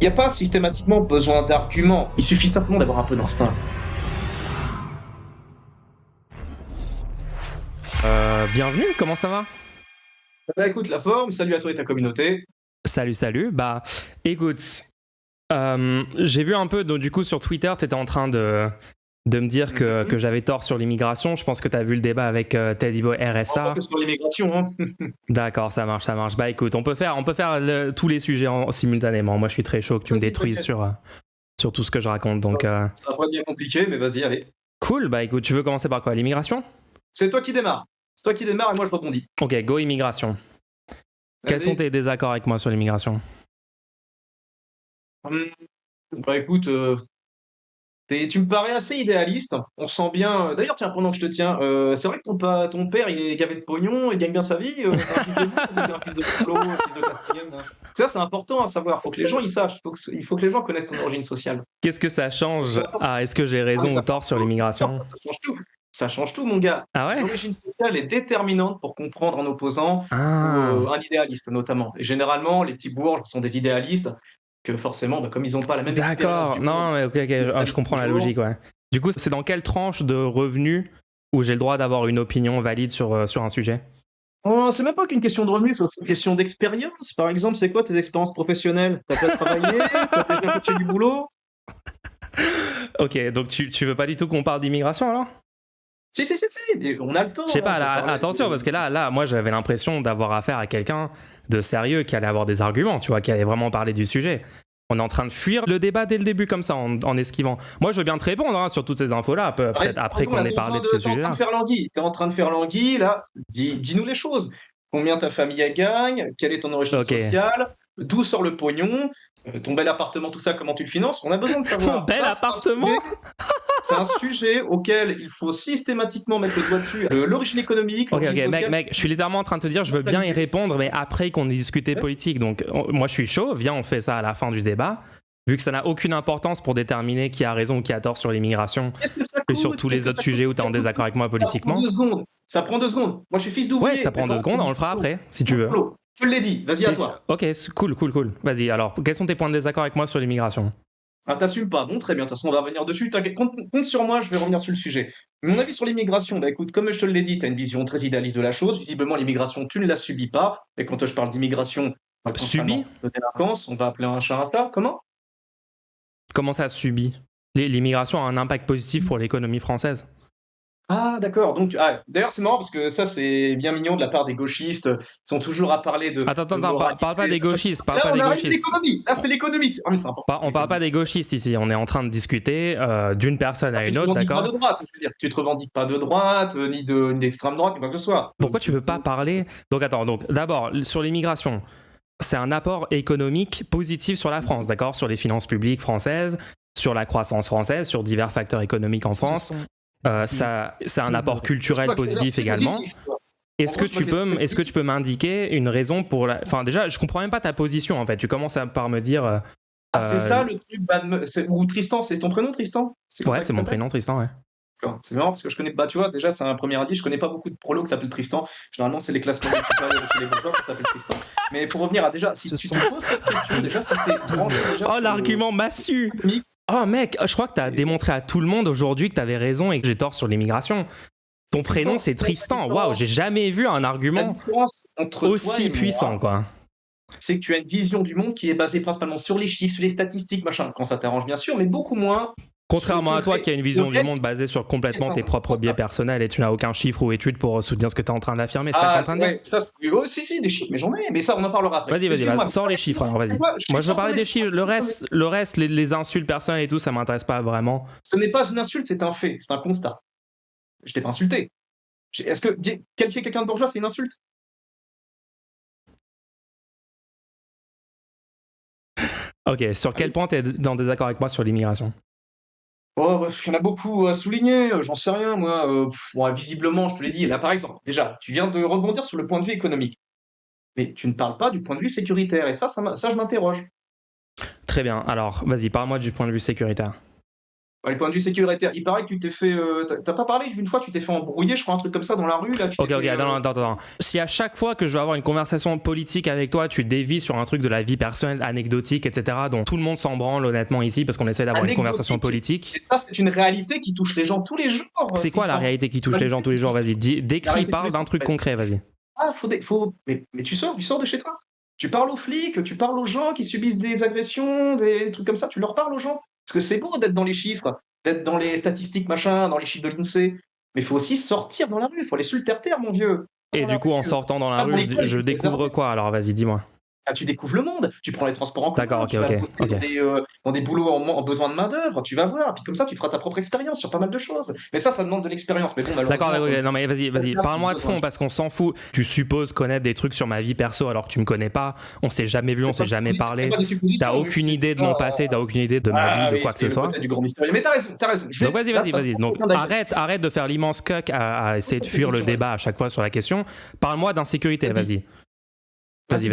Il n'y a pas systématiquement besoin d'arguments, il suffit simplement d'avoir un peu d'instinct. Bienvenue, comment ça va? Bah écoute, la forme, salut à toi et ta communauté. Salut, salut. Bah, écoute, j'ai vu un peu, donc, du coup, sur Twitter, tu étais en train de me dire que j'avais tort sur l'immigration. Je pense que tu as vu le débat avec Teddy Boy Pas RSA. que sur l'immigration, hein. D'accord, ça marche, ça marche. Bah, écoute, on peut faire tous les sujets simultanément. Moi, je suis très chaud que tu me Vas-y, détruises t'inquiète. sur tout ce que je raconte. Donc, Ça va pas être bien compliqué, mais vas-y, allez. cool. Bah, écoute, tu veux commencer par quoi? L'immigration? C'est toi qui démarre. C'est toi qui démarre et moi je rebondis. Ok, go immigration. Quels sont Allez. tes désaccords avec moi sur l'immigration? Hum, Bah écoute, tu me parais assez idéaliste. On sent bien. D'ailleurs, tiens, pendant que je te tiens, c'est vrai que ton père, il est gavé de pognon, il gagne bien sa vie. C'est un fils de bourg ou c'est un fils de boulot, un fils de quatrième, hein. Ça, c'est important à savoir. Faut que les gens ils sachent. Il faut que les gens connaissent ton origine sociale. Qu'est-ce que ça change? C'est important. Ah, est-ce que j'ai Ah, mais raison ou ça change tort sur tout. l'immigration? Ça change tout. Ça change tout, mon gars. Ah ouais? L'origine sociale est déterminante pour comprendre un opposant ou Ah, un idéaliste, notamment. Et généralement, les petits bourges sont des idéalistes que forcément, bah, comme ils n'ont pas la même expérience d'accord. du monde, Non, mais ok, de la je vie de comprends tous la les jours. logique, ouais. Du coup, c'est dans quelle tranche de revenus où j'ai le droit d'avoir une opinion valide sur un sujet? Oh, c'est même pas qu'une question de revenus, c'est aussi une question d'expérience. Par exemple, c'est quoi tes expériences professionnelles? T'as déjà travaillé? T'as déjà fait du boulot? Ok, donc tu veux pas du tout qu'on parle d'immigration alors? Si, si, si, si, on a le Je temps sais là pas, de là, parler attention, parce de. que là, moi j'avais l'impression d'avoir affaire à quelqu'un de sérieux qui allait avoir des arguments, tu vois, qui allait vraiment parler du sujet. On est en train de fuir le débat dès le début comme ça, en esquivant. Moi, je veux bien te répondre hein, sur toutes ces infos-là, peut-être après Pardon, qu'on là, ait parlé de ces t'es en train de sujets-là. faire l'anguille. T'es en train de faire l'anguille, là. Dis-nous les choses. Combien ta famille elle gagne? Quelle est ton origine Ok. sociale? D'où sort le pognon? Ton bel appartement, tout ça, comment tu le finances? On a besoin de Mon savoir. bel Ça, appartement! c'est un sujet auquel il faut systématiquement mettre le doigt dessus. L'origine économique, Ok, l'origine ok, sociale, mec, je suis littéralement en train de te dire, je veux bien y mentalité. répondre, mais après qu'on ait discuté politique. Donc, moi, je suis chaud, viens, on fait ça à la fin du débat. Vu que ça n'a aucune importance pour déterminer qui a raison ou qui a tort sur l'immigration Qu'est-ce que ça et sur coûte? tous Qu'est-ce les que autres ça coûte? sujets où tu es en désaccord avec moi Ça prend politiquement. 2 secondes. Ça prend 2 secondes. Moi, je suis fils Ouais, d'ouvrier, ça prend 2 d'accord? secondes, on le fera après, si tu veux. Boulot. Je te l'ai dit. Vas-y, à toi. Ok, cool, cool, cool. Vas-y, alors, quels sont tes points de désaccord avec moi sur l'immigration? Ah, t'assumes pas. Bon, très bien. De toute façon, on va revenir dessus. T'inquiète, compte sur moi, je vais revenir sur le sujet. Mon avis sur l'immigration, bah écoute, comme je te l'ai dit, tu as une vision très idéaliste de la chose. Visiblement, l'immigration, tu ne la subis pas. Et quand je parle d'immigration, Subi? principalement de délinquance, on va appeler un chat un chat. Comment? Comment ça subi? L'immigration a un impact positif pour l'économie française. Ah, d'accord. Donc, d'ailleurs, c'est marrant parce que ça, c'est bien mignon de la part des gauchistes. Ils sont toujours à parler Attends, de parle pas moralité. des gauchistes, parle Là, pas on des arrive à gauchistes. l'économie. Là, c'est l'économie. Ah, mais c'est important, On parle pas l'économie. des gauchistes ici, on est en train de discuter d'une personne Ah, à tu une te autre, revendiques pas de d'accord? droite, je veux dire. Tu te revendiques pas de droite, ni d'extrême droite, ni quoi que ce soit. Pourquoi tu veux pas parler? Donc attends, donc d'abord sur l'immigration, c'est un apport économique positif sur la France, d'accord? Sur les finances publiques françaises, sur la croissance française, sur divers facteurs économiques en France. Ça, c'est un apport Je culturel vois que les positif aspects également. positifs, toi. En gros, je vois que les aspects Est-ce que tu positifs. peux m'indiquer une raison pour la... Enfin déjà, je comprends même pas ta position en fait. Tu commences par me dire... Ah, c'est euh, ça le truc ou Tristan, c'est ton prénom, Tristan? C'est comme ouais, ça que c'est tu mon t'appelles? prénom, Tristan, ouais. D'accord. C'est marrant parce que je connais bah, tu vois, déjà, c'est un premier indice, je connais pas beaucoup de prolos qui s'appellent Tristan. Généralement, c'est les classes moyennes supérieures chez les bourgeois qui s'appellent Tristan. Mais pour revenir à déjà, si Ce tu sont... te poses cette question, déjà, si tu branché déjà Oh, sur le l'argument massu! économique, Oh mec, je crois que tu as et démontré à tout le monde aujourd'hui que tu avais raison et que j'ai tort sur l'immigration. Ton prénom, Tristan, c'est c'est quoi la Tristan. Waouh, j'ai différence? jamais vu un La argument différence entre toi aussi et puissant, moi, quoi. c'est que tu as une vision du monde qui est basée principalement sur les chiffres, sur les statistiques, machin, quand ça t'arrange bien sûr, mais beaucoup moins sur le Contrairement à toi degré qui a une de vision du réalité. monde basée sur complètement tes Enfin, c'est propres pas biais ça. personnels et tu n'as aucun chiffre ou étude pour soutenir ce que tu es en train d'affirmer, c'est ça que tu es en Ah train de dire? ouais, ça, oh, si, si, des chiffres, mais j'en ai, mais ça, on en parlera après. Vas-y, vas-y, Excuse-moi, sors les chiffres alors, tu vas-y. vois, je Moi, suis je veux sortir parler les des chiffres. chiffres. Le reste, les insultes personnelles et tout, ça m'intéresse pas vraiment. Ce n'est pas une insulte, c'est un fait, c'est un constat. Je t'ai pas insulté. Est-ce que qualifier quelqu'un de bourgeois, c'est une insulte? Ok, sur quel Allez. point tu es en désaccord avec moi sur l'immigration? Oh, bah, il y en a beaucoup à souligner, j'en sais rien, moi. Ouais, visiblement, je te l'ai dit, là, par exemple, déjà, tu viens de rebondir sur le point de vue économique, mais tu ne parles pas du point de vue sécuritaire, et ça je m'interroge. Très bien, alors vas-y, parle-moi du point de vue sécuritaire. Les points de vue sécuritaire. Il paraît que tu t'es fait. T'as pas parlé une fois, tu t'es fait embrouiller, je crois, un truc comme ça dans la rue, là. Ok, attends. Si à chaque fois que je vais avoir une conversation politique avec toi, tu dévies sur un truc de la vie personnelle, anecdotique, etc., dont tout le monde s'en branle honnêtement ici parce qu'on essaie d'avoir une conversation politique. Et ça, c'est une réalité qui touche les gens tous les jours. C'est quoi la réalité qui touche les gens tous les jours? Vas-y, décris, parle d'un truc concret, vas-y. Mais tu sors de chez toi. Tu parles aux flics, tu parles aux gens qui subissent des agressions, des trucs comme ça, tu leur parles aux gens. Parce que c'est beau d'être dans les chiffres, d'être dans les statistiques, machin, dans les chiffres de l'INSEE. Mais il faut aussi sortir dans la rue, il faut aller sur le terre-terre, mon vieux. Et du coup, en sortant dans la rue, je découvre quoi? Alors vas-y, dis-moi. Tu découvres le monde, tu prends les transports en commun, D'accord, tu vas bosser dans des boulots en besoin de main-d'œuvre, tu vas voir, puis comme ça, tu feras ta propre expérience sur pas mal de choses. Mais ça demande de l'expérience. Mais bon, d'accord, non, mais vas-y, parle-moi de fond parce qu'on s'en fout. Tu supposes connaître des trucs sur ma vie perso alors que tu me connais pas, on s'est jamais vu, on s'est jamais parlé. T'as aucune idée de mon passé, t'as aucune idée de ma vie, de quoi que ce soit. Mais t'as raison. Donc vas-y. Donc arrête de faire l'immense cuck à essayer de fuir le débat à chaque fois sur la question. Parle-moi d'insécurité, vas-y. Vas-y.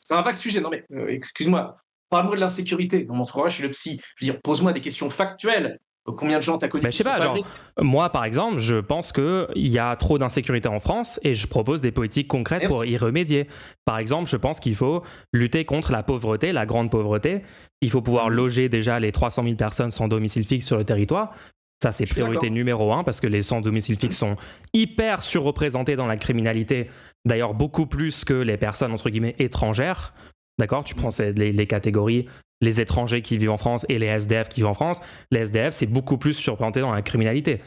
C'est un vague sujet. Non, mais excuse-moi. Parle-moi de l'insécurité. Dans mon frère, je suis le psy. Je veux dire, pose-moi des questions factuelles. Combien de gens t'as connu? Je sais pas, genre, moi par exemple, je pense qu'il y a trop d'insécurité en France et je propose des politiques concrètes pour y remédier. Par exemple, je pense qu'il faut lutter contre la pauvreté, la grande pauvreté. Il faut pouvoir loger déjà les 300 000 personnes sans domicile fixe sur le territoire. Ça, c'est priorité numéro 1 parce que les sans domicile fixe sont hyper surreprésentés dans la criminalité. D'ailleurs, beaucoup plus que les personnes, entre guillemets, étrangères. D'accord? Tu prends les catégories, les étrangers qui vivent en France et les SDF qui vivent en France. Les SDF, c'est beaucoup plus surreprésenté dans la criminalité.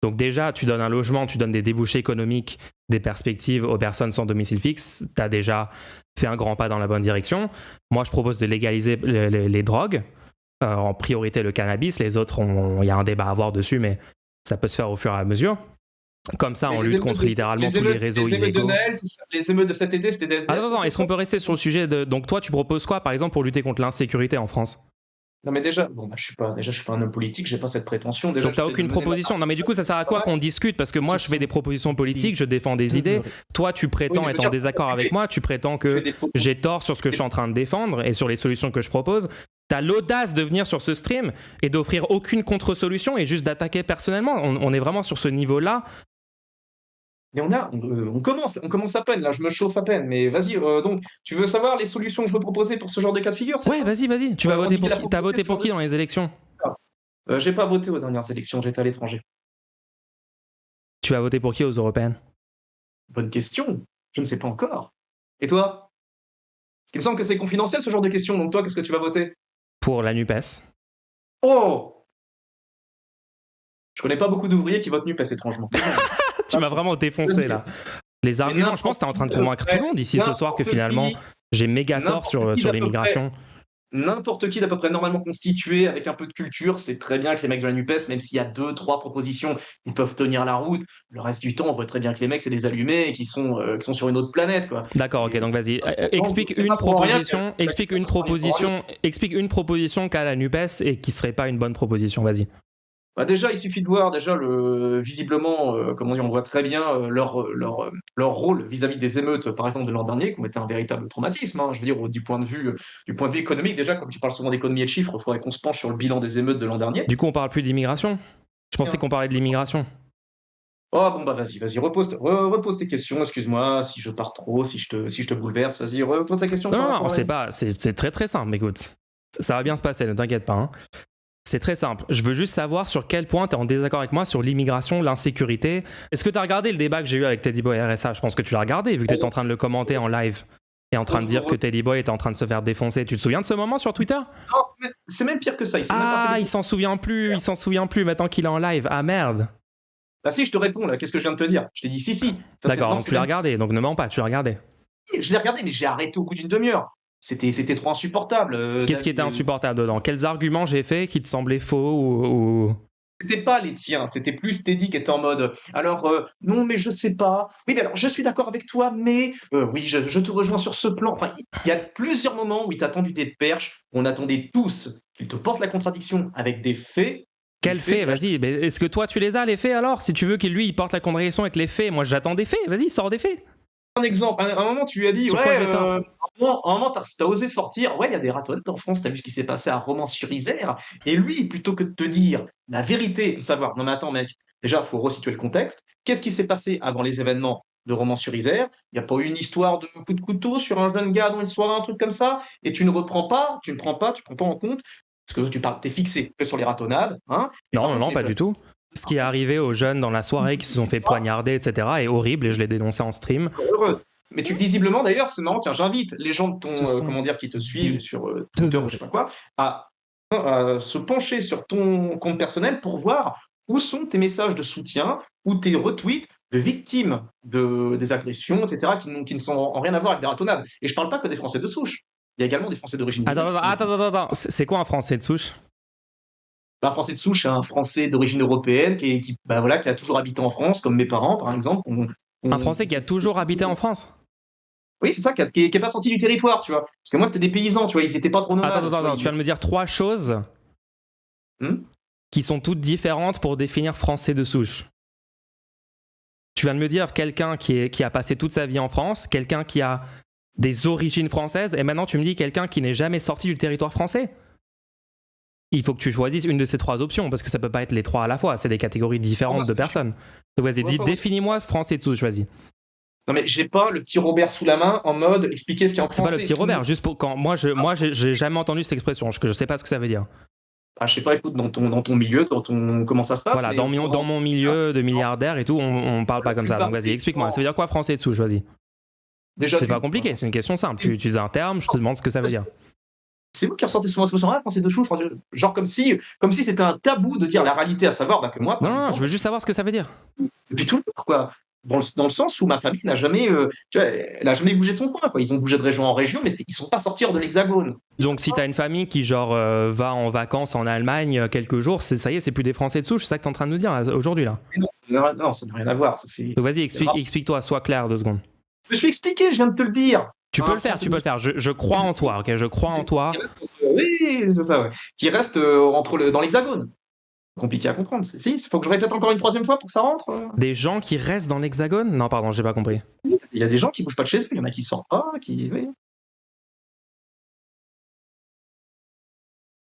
Donc déjà, tu donnes un logement, tu donnes des débouchés économiques, des perspectives aux personnes sans domicile fixe. Tu as déjà fait un grand pas dans la bonne direction. Moi, je propose de légaliser les drogues. En priorité le cannabis, les autres, il y a un débat à avoir dessus, mais ça peut se faire au fur et à mesure. Comme ça, on lutte contre littéralement tous les réseaux illégaux. Les émeutes de Noël, les émeutes de cet été, c'était des SDF. Attends, est-ce qu'on peut rester sur le sujet de... Donc toi, tu proposes quoi, par exemple, pour lutter contre l'insécurité en France? Non mais déjà, je suis pas un homme politique, j'ai pas cette prétention. Déjà, donc t'as aucune proposition. Non mais du coup, ça sert à quoi qu'on discute? Parce que moi, je fais des propositions politiques, je défends des idées. Toi, tu prétends être en désaccord avec moi, tu prétends que j'ai tort sur ce que je suis en train de défendre et sur les solutions que je propose. T'as l'audace de venir sur ce stream et d'offrir aucune contre-solution et juste d'attaquer personnellement. On est vraiment sur ce niveau-là. Mais on commence à peine, là, je me chauffe à peine. Mais vas-y, donc, tu veux savoir les solutions que je veux proposer pour ce genre de cas de figure? Ouais, vas-y. Tu vas voter pour qui? T'as voté pour qui dans les élections? J'ai pas voté aux dernières élections, j'étais à l'étranger. Tu vas voter pour qui aux européennes? Bonne question, je ne sais pas encore. Et toi? Parce qu'il me semble que c'est confidentiel ce genre de questions, donc toi, qu'est-ce que tu vas voter? Pour la NUPES. Oh! Je connais pas beaucoup d'ouvriers qui votent NUPES, étrangement. Tu m'as vraiment défoncé là. Les arguments, je pense que t'es en train de convaincre tout le monde ici ce soir que finalement j'ai méga tort sur l'immigration. N'importe qui d'à peu près normalement constitué avec un peu de culture, c'est très bien que les mecs de la NUPES, même s'il y a 2-3 propositions, ils peuvent tenir la route. Le reste du temps, on voit très bien que les mecs, c'est des allumés qui sont sur une autre planète, quoi. D'accord, ok, donc vas-y. Explique une proposition qu'a la NUPES et qui serait pas une bonne proposition, vas-y. Déjà, il suffit de voir visiblement, on voit très bien leur rôle vis-à-vis des émeutes, par exemple, de l'an dernier, qui ont été un véritable traumatisme. Je veux dire, du point de vue économique, déjà, comme tu parles souvent d'économie et de chiffres, il faudrait qu'on se penche sur le bilan des émeutes de l'an dernier. Du coup, on parle plus d'immigration? Je pensais qu'on parlait de l'immigration. Oh, bon, vas-y, repose tes questions, excuse-moi, si je pars trop, si je te bouleverse, vas-y, repose ta question. Non, c'est très très simple, écoute. Ça va bien se passer, ne t'inquiète pas, hein. C'est très simple. Je veux juste savoir sur quel point tu es en désaccord avec moi sur l'immigration, l'insécurité. Est-ce que tu as regardé le débat que j'ai eu avec Teddy Boy RSA? Je pense que tu l'as regardé, vu que tu es en train de le commenter en live et en train de dire que Teddy Boy était en train de se faire défoncer. Tu te souviens de ce moment sur Twitter? Non, c'est même pire que ça. Il s'en souvient plus maintenant qu'il est en live. Ah merde. Bah si, je te réponds là. Qu'est-ce que je viens de te dire? Je t'ai dit si. D'accord, donc tu l'as regardé, donc ne mens pas, tu l'as regardé. Je l'ai regardé, mais j'ai arrêté au bout d'une demi-heure. C'était trop insupportable. Qu'est-ce qui était insupportable dedans? Quels arguments j'ai fait qui te semblaient faux ou... C'était pas les tiens, c'était plus Teddy qui était en mode alors non mais je sais pas, oui mais alors je suis d'accord avec toi mais oui je te rejoins sur ce plan. Enfin il y a plusieurs moments où il t'a tendu des perches, on attendait tous qu'il te porte la contradiction avec des faits. Quels faits? Vas-y, mais est-ce que toi tu les as les faits alors? Si tu veux qu'il porte la contradiction avec les faits, moi j'attends des faits, vas-y sors des faits. un exemple. À un moment, tu lui as dit, Sur quoi ouais, j'ai tort? à un moment, t'as osé sortir, ouais, il y a des ratonnades en France, t'as vu ce qui s'est passé à Romans-sur-Isère. Et lui, plutôt que de te dire la vérité, de savoir, non mais attends, mec, déjà, faut resituer le contexte. Qu'est-ce qui s'est passé avant les événements de Romans-sur-Isère? Il n'y a pas eu une histoire de coup de couteau sur un jeune gars dans une soirée, un truc comme ça, et tu ne reprends pas, tu prends pas en compte, parce que tu parles, t'es fixé que sur les ratonnades, hein. Et Non, par non, contre, non, pas du tout. Ce qui est arrivé aux jeunes dans la soirée qui se sont fait poignarder, etc., est horrible et je l'ai dénoncé en stream. heureux. Mais tu visiblement d'ailleurs, c'est marrant, tiens, j'invite les gens de Ce ton, sont comment dire, qui te suivent des sur Twitter ou je sais pas quoi, à se pencher sur ton compte personnel pour voir où sont tes messages de soutien ou tes retweets de victimes des agressions, etc., qui ne sont en rien à voir avec des ratonnades. Et je parle pas que des Français de souche. Il y a également des Français d'origine Attends, guinée. attends. C'est quoi un Français de souche? Un Français de souche, c'est un Français d'origine européenne bah, voilà, qui a toujours habité en France, comme mes parents, par exemple. Un Français qui a toujours habité en France? Oui, c'est ça, qui est pas sorti du territoire, tu vois. Parce que moi, c'était des paysans, tu vois, ils étaient pas trop nomades. Attends, tu viens de me dire 3 choses qui sont toutes différentes pour définir Français de souche. Tu viens de me dire quelqu'un qui a passé toute sa vie en France, quelqu'un qui a des origines françaises, et maintenant tu me dis quelqu'un qui n'est jamais sorti du territoire français? Il faut que tu choisisses une de ces 3 options, parce que ça peut pas être les 3 à la fois, c'est des catégories différentes de personnes. Donc vas-y, définis-moi Français de souche, vas-y. Non mais j'ai pas le petit Robert sous la main en mode expliquer ce qu'il y a en C'est français. pas le petit Robert, juste pour quand moi j'ai jamais entendu cette expression, je sais pas ce que ça veut dire. Ah, je sais pas, écoute, dans ton milieu, comment ça se passe. Voilà, dans mon milieu de milliardaire et tout, on parle pas comme ça. Donc vas-y, explique-moi. Ça veut dire quoi Français de souche, vas-y. Déjà, c'est pas compliqué, c'est une question simple. Tu utilises un terme, je te demande ce que ça veut dire. C'est vous qui ressortez souvent cette expression-là, Français de souche, genre comme si c'était un tabou de dire la réalité, à savoir que moi, par exemple, je veux juste savoir ce que ça veut dire. depuis toujours, quoi. Dans le sens où ma famille n'a jamais, elle a jamais bougé de son coin, quoi. Ils ont bougé de région en région, mais ils sont pas sortis hors de l'Hexagone. Donc si t'as une famille qui genre va en vacances en Allemagne quelques jours, ça y est, c'est plus des Français de souche, c'est ça que t'es en train de nous dire aujourd'hui là. Non, ça n'a rien à voir. Donc vas-y, explique-toi, sois clair 2 secondes. Je me suis expliqué, je viens de te le dire. Tu peux le faire. Je crois en toi, ok? Je crois en toi. Oui, c'est ça, ouais. Qui reste dans l'Hexagone. Compliqué à comprendre. Si, il faut que je répète encore une 3e fois pour que ça rentre. Des gens qui restent dans l'Hexagone? Non, pardon, j'ai pas compris. Il y a des gens qui bougent pas de chez eux, il y en a qui sortent pas, Oui.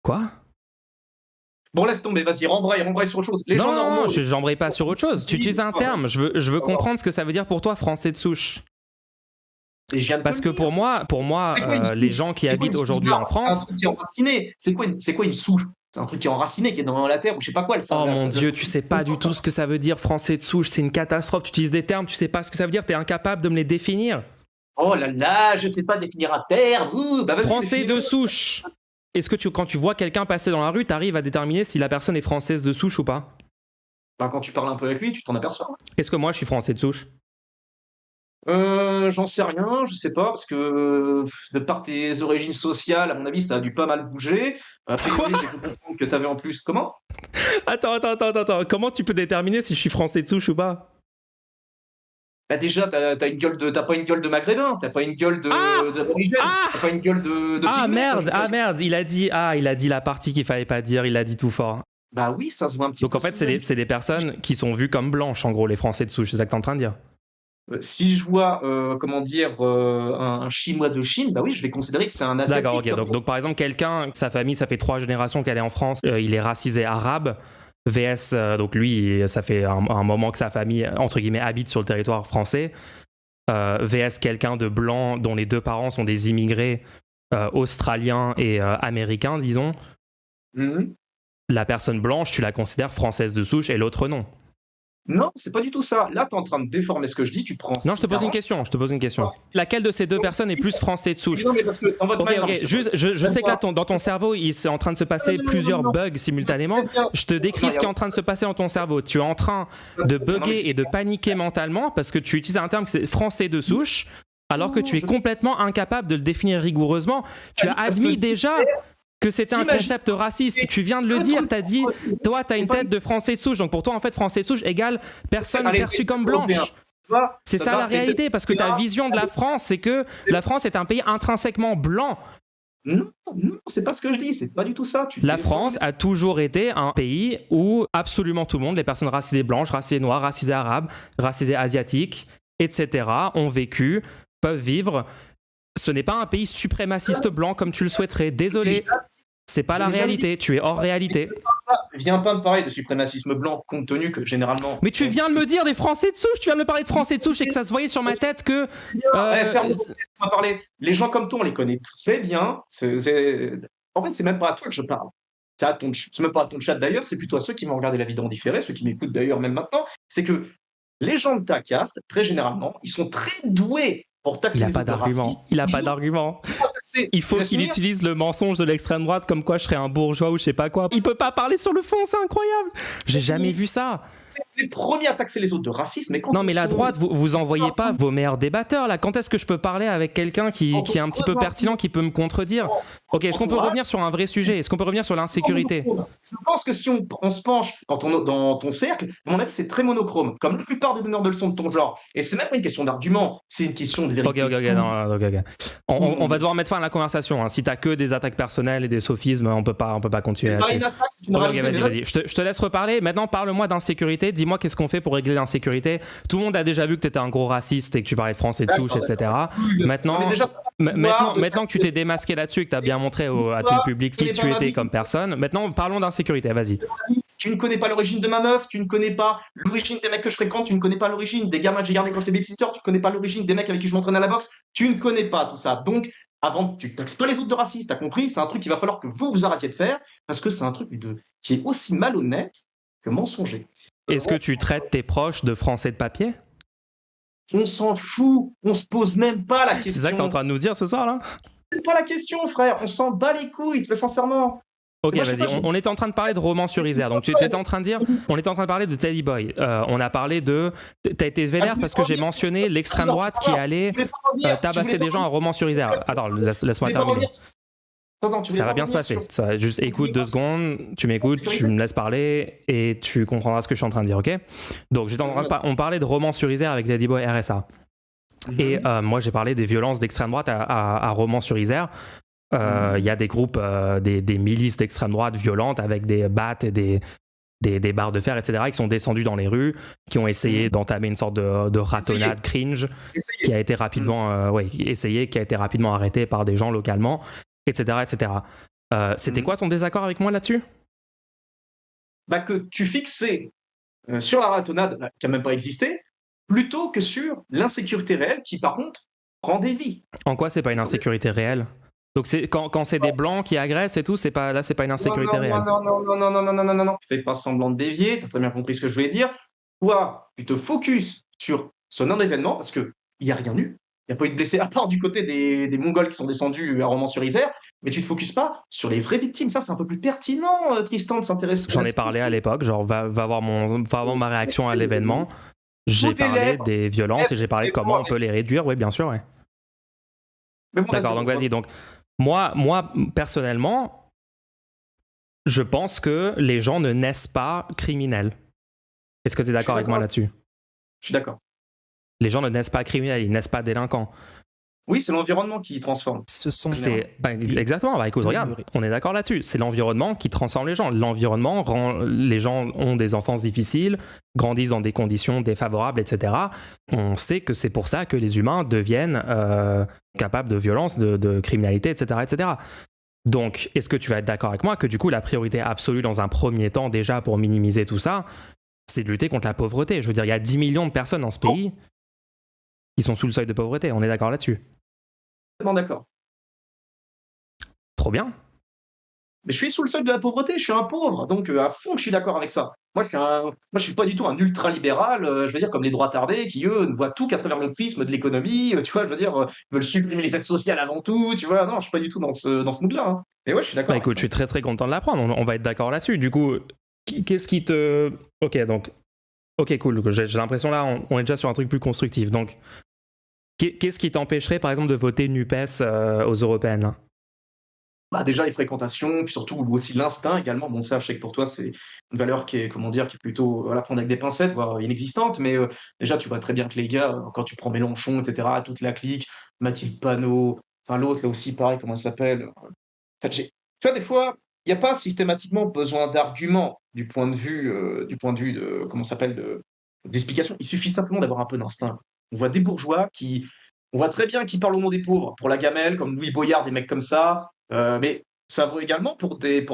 Quoi? Bon, laisse tomber, vas-y, rembraye sur autre chose. Les gens normaux. Non, j'embraye pas sur autre chose. Tu utilises un terme. Je veux comprendre ce que ça veut dire pour toi, Français de souche. Parce que pour moi, les gens qui habitent aujourd'hui en France. C'est un truc qui est enraciné. C'est quoi une souche? C'est un truc qui est enraciné, qui est dans la terre, ou je sais pas quoi. Oh mon Dieu, tu sais pas du tout ce que ça veut dire, Français de souche, c'est une catastrophe. Tu utilises des termes, tu sais pas ce que ça veut dire, t'es incapable de me les définir. Oh là là, je sais pas définir un terme. Français de souche. Est-ce que quand tu vois quelqu'un passer dans la rue, t'arrives à déterminer si la personne est française de souche ou pas? Quand tu parles un peu avec lui, tu t'en aperçois. Est-ce que moi je suis français de souche? J'en sais rien, je sais pas, parce que de par tes origines sociales, à mon avis, ça a dû pas mal bouger. A priori, j'ai pu comprendre que t'avais en plus. Comment? Attends. Comment tu peux déterminer si je suis français de souche ou pas? Bah déjà, t'as pas une gueule de maghrébin, t'as pas une gueule d'aborigène, t'as pas une gueule de merde, il a dit la partie qu'il fallait pas dire, il a dit tout fort. Bah oui, ça se voit un petit peu. Donc en fait, c'est des personnes qui sont vues comme blanches, en gros, les Français de souche, c'est ça que t'es en train de dire? Si je vois, un Chinois de Chine, bah oui, je vais considérer que c'est un Asiatique. D'accord, ok. Donc par exemple, quelqu'un, sa famille, ça fait 3 générations qu'elle est en France, il est racisé arabe, VS, donc lui, ça fait un moment que sa famille, entre guillemets, habite sur le territoire français, VS quelqu'un de blanc dont les 2 parents sont des immigrés australiens et américains, disons. La personne blanche, tu la considères française de souche et l'autre non. Non, c'est pas du tout ça. Là, t'es en train de déformer ce que je dis, tu prends... Non, je te pose une question. Laquelle de ces 2 personnes est plus français de souche? Non, mais parce que dans votre juste, je sais que là, dans ton cerveau, il est en train de se passer plusieurs bugs simultanément. Je te décris ce qui est en train de se passer dans ton cerveau. Tu es en train de bugger et de paniquer mentalement parce que tu utilises un terme qui c'est français de souche, alors que tu es complètement incapable de le définir rigoureusement. Tu as admis déjà que c'était un concept raciste. Tu viens de le dire, t'as dit, toi, t'as une tête de Français de souche. Donc pour toi, en fait, Français de souche égale personne perçue comme blanche. C'est ça la réalité, parce que ta vision de la France, c'est que la France est un pays intrinsèquement blanc. Non, c'est pas ce que je dis, c'est pas du tout ça. La France a toujours été un pays où absolument tout le monde, les personnes racisées blanches, racisées noires, racisées arabes, racisées asiatiques, etc., ont vécu, peuvent vivre. Ce n'est pas un pays suprémaciste blanc comme tu le souhaiterais. Désolé, c'est pas la réalité. Tu es hors réalité. Viens pas me parler de suprémacisme blanc, compte tenu que généralement. Mais tu viens de me dire des Français de souche. Tu viens de me parler de Français de souche et que ça se voyait sur ma tête que. Parler. Les gens comme toi, on les connaît très bien. En fait, c'est même pas à toi que je parle. C'est même pas à ton chat d'ailleurs, c'est plutôt à ceux qui vont regarder la vidéo en différé, ceux qui m'écoutent d'ailleurs même maintenant. C'est que les gens de ta caste, très généralement, ils sont très doués pour taxer les autres racistes. Il a pas d'argument. Il faut qu'il utilise le mensonge de l'extrême droite comme quoi je serais un bourgeois ou je sais pas quoi. Il peut pas parler sur le fond, c'est incroyable. J'ai jamais vu ça. C'est les premiers à taxer les autres de racisme. Mais non, mais la droite, vous envoyez pas vos meilleurs débatteurs là. Quand est-ce que je peux parler avec quelqu'un qui est un petit peu pertinent, qui peut me contredire? Ok, est-ce qu'on peut revenir sur un vrai sujet? Est-ce qu'on peut revenir sur l'insécurité? Je pense que si on se penche dans ton cercle, à mon avis, c'est très monochrome, comme la plupart des donneurs de leçons de ton genre. Et c'est même pas une question d'argument, c'est une question de vérité. Ok. On va devoir mettre fin à la conversation. Hein. Si t'as que des attaques personnelles et des sophismes, on peut pas continuer là-dessus. Vas-y. Je te laisse reparler. Maintenant, parle-moi d'insécurité. Dis-moi qu'est-ce qu'on fait pour régler l'insécurité. Tout le monde a déjà vu que t'étais un gros raciste et que tu parlais de français de souche, etc. Maintenant que tu t'es démasqué là-dessus et que t'as bien montré à tout le public qui tu étais comme personne, maintenant parlons d'insécurité. Vas-y. Tu ne connais pas l'origine de ma meuf, tu ne connais pas l'origine des mecs que je fréquente, tu ne connais pas l'origine des gamins que j'ai gardés quand j'étais babysitter, tu ne connais pas l'origine des mecs avec qui je m'entraîne à la boxe, tu ne connais pas tout ça. Donc, avant, tu taxes pas les autres de racistes, t'as compris? C'est un truc qu'il va falloir que vous arrêtiez de faire, parce que c'est un truc qui est aussi malhonnête que mensonger. Est-ce que tu traites tes proches de français de papier? On s'en fout, on se pose même pas la question. C'est ça que t'es en train de nous dire ce soir là? C'est pas la question, frère, on s'en bat les couilles, très sincèrement. Ok, vas-y, on était en train de parler de Romans sur Isère. Donc tu étais en train de dire, on était en train de parler de Teddy Boy. On a parlé de, t'as été vénère parce que j'ai mentionné l'extrême droite qui allait tabasser des gens à Romans sur Isère. Attends, laisse-moi terminer. Ça va bien se passer. Juste écoute 2 secondes, tu m'écoutes, tu me laisses parler et tu comprendras ce que je suis en train de dire, ok? Donc on parlait de Romans sur Isère avec Teddy Boy RSA. Et moi j'ai parlé des violences d'extrême droite à Romans sur Isère. Il y a des groupes, des milices d'extrême droite violentes avec des battes et des barres de fer, etc., qui sont descendus dans les rues, qui ont essayé d'entamer une sorte de ratonnade cringe, qui a été rapidement qui a été rapidement arrêté par des gens localement, etc., etc. C'était quoi ton désaccord avec moi là-dessus? Que tu fixais sur la ratonnade, qui n'a même pas existé, plutôt que sur l'insécurité réelle, qui par contre prend des vies. En quoi c'est pas une insécurité réelle? Donc quand c'est des blancs qui agressent et tout, c'est pas une insécurité réelle. Non. Fais pas semblant de dévier, t'as très bien compris ce que je voulais dire. Toi, tu te focus sur ce non-événement, parce qu'il n'y a rien eu. Il n'y a pas eu de blessés, à part du côté des Mongols qui sont descendus à Romans-sur-Isère, mais tu ne te focuses pas sur les vraies victimes. Ça, c'est un peu plus pertinent, Tristan, de s'intéresser. J'en ai parlé à l'époque, genre va voir ma réaction à l'événement. J'ai parlé des violences et j'ai parlé de comment on peut les réduire, oui, bien sûr, ouais. D'accord, donc vas-y. Donc, moi, personnellement, je pense que les gens ne naissent pas criminels. Est-ce que tu es d'accord avec moi là-dessus? Je suis d'accord. Les gens ne naissent pas criminels, ils naissent pas délinquants. Oui, c'est l'environnement qui transforme. Exactement. Écoute, regarde, on est d'accord là-dessus. C'est l'environnement qui transforme les gens. L'environnement rend les gens ont des enfances difficiles, grandissent dans des conditions défavorables, etc. On sait que c'est pour ça que les humains deviennent capables de violence, de criminalité, etc., etc. Donc, est-ce que tu vas être d'accord avec moi que du coup, la priorité absolue dans un premier temps, déjà pour minimiser tout ça, c'est de lutter contre la pauvreté? Je veux dire, il y a 10 millions de personnes dans ce pays qui sont sous le seuil de pauvreté. On est d'accord là-dessus? D'accord. Trop bien. Mais je suis sous le seuil de la pauvreté, je suis un pauvre, donc à fond je suis d'accord avec ça. Moi je suis pas du tout un ultra-libéral, je veux dire comme les droits tardés qui eux ne voient tout qu'à travers le prisme de l'économie, tu vois, je veux dire, veulent supprimer les aides sociales avant tout, tu vois, non, je suis pas du tout dans ce mood-là. Hein. Mais ouais, je suis d'accord. Écoute, je suis très très content de l'apprendre, on va être d'accord là-dessus. Du coup, qu'est-ce qui te... Ok, cool, j'ai l'impression là, on est déjà sur un truc plus constructif, donc... Qu'est-ce qui t'empêcherait, par exemple, de voter NUPES aux européennes là? Déjà les fréquentations, puis surtout aussi l'instinct également. Bon, ça, je sais que pour toi, c'est une valeur qui est, qui est plutôt à prendre avec des pincettes, voire inexistante. Mais déjà, tu vois très bien que les gars, quand tu prends Mélenchon, etc., toute la clique, Mathilde Panot, enfin l'autre, là aussi, pareil, comment elle s'appelle. En fait, tu vois, des fois, il n'y a pas systématiquement besoin d'arguments du point de vue de, comment ça s'appelle, d'explication. Il suffit simplement d'avoir un peu d'instinct. On voit des bourgeois on voit très bien qui parlent au nom des pauvres, pour la gamelle, comme Louis Boyard, des mecs comme ça. Mais ça vaut également pour des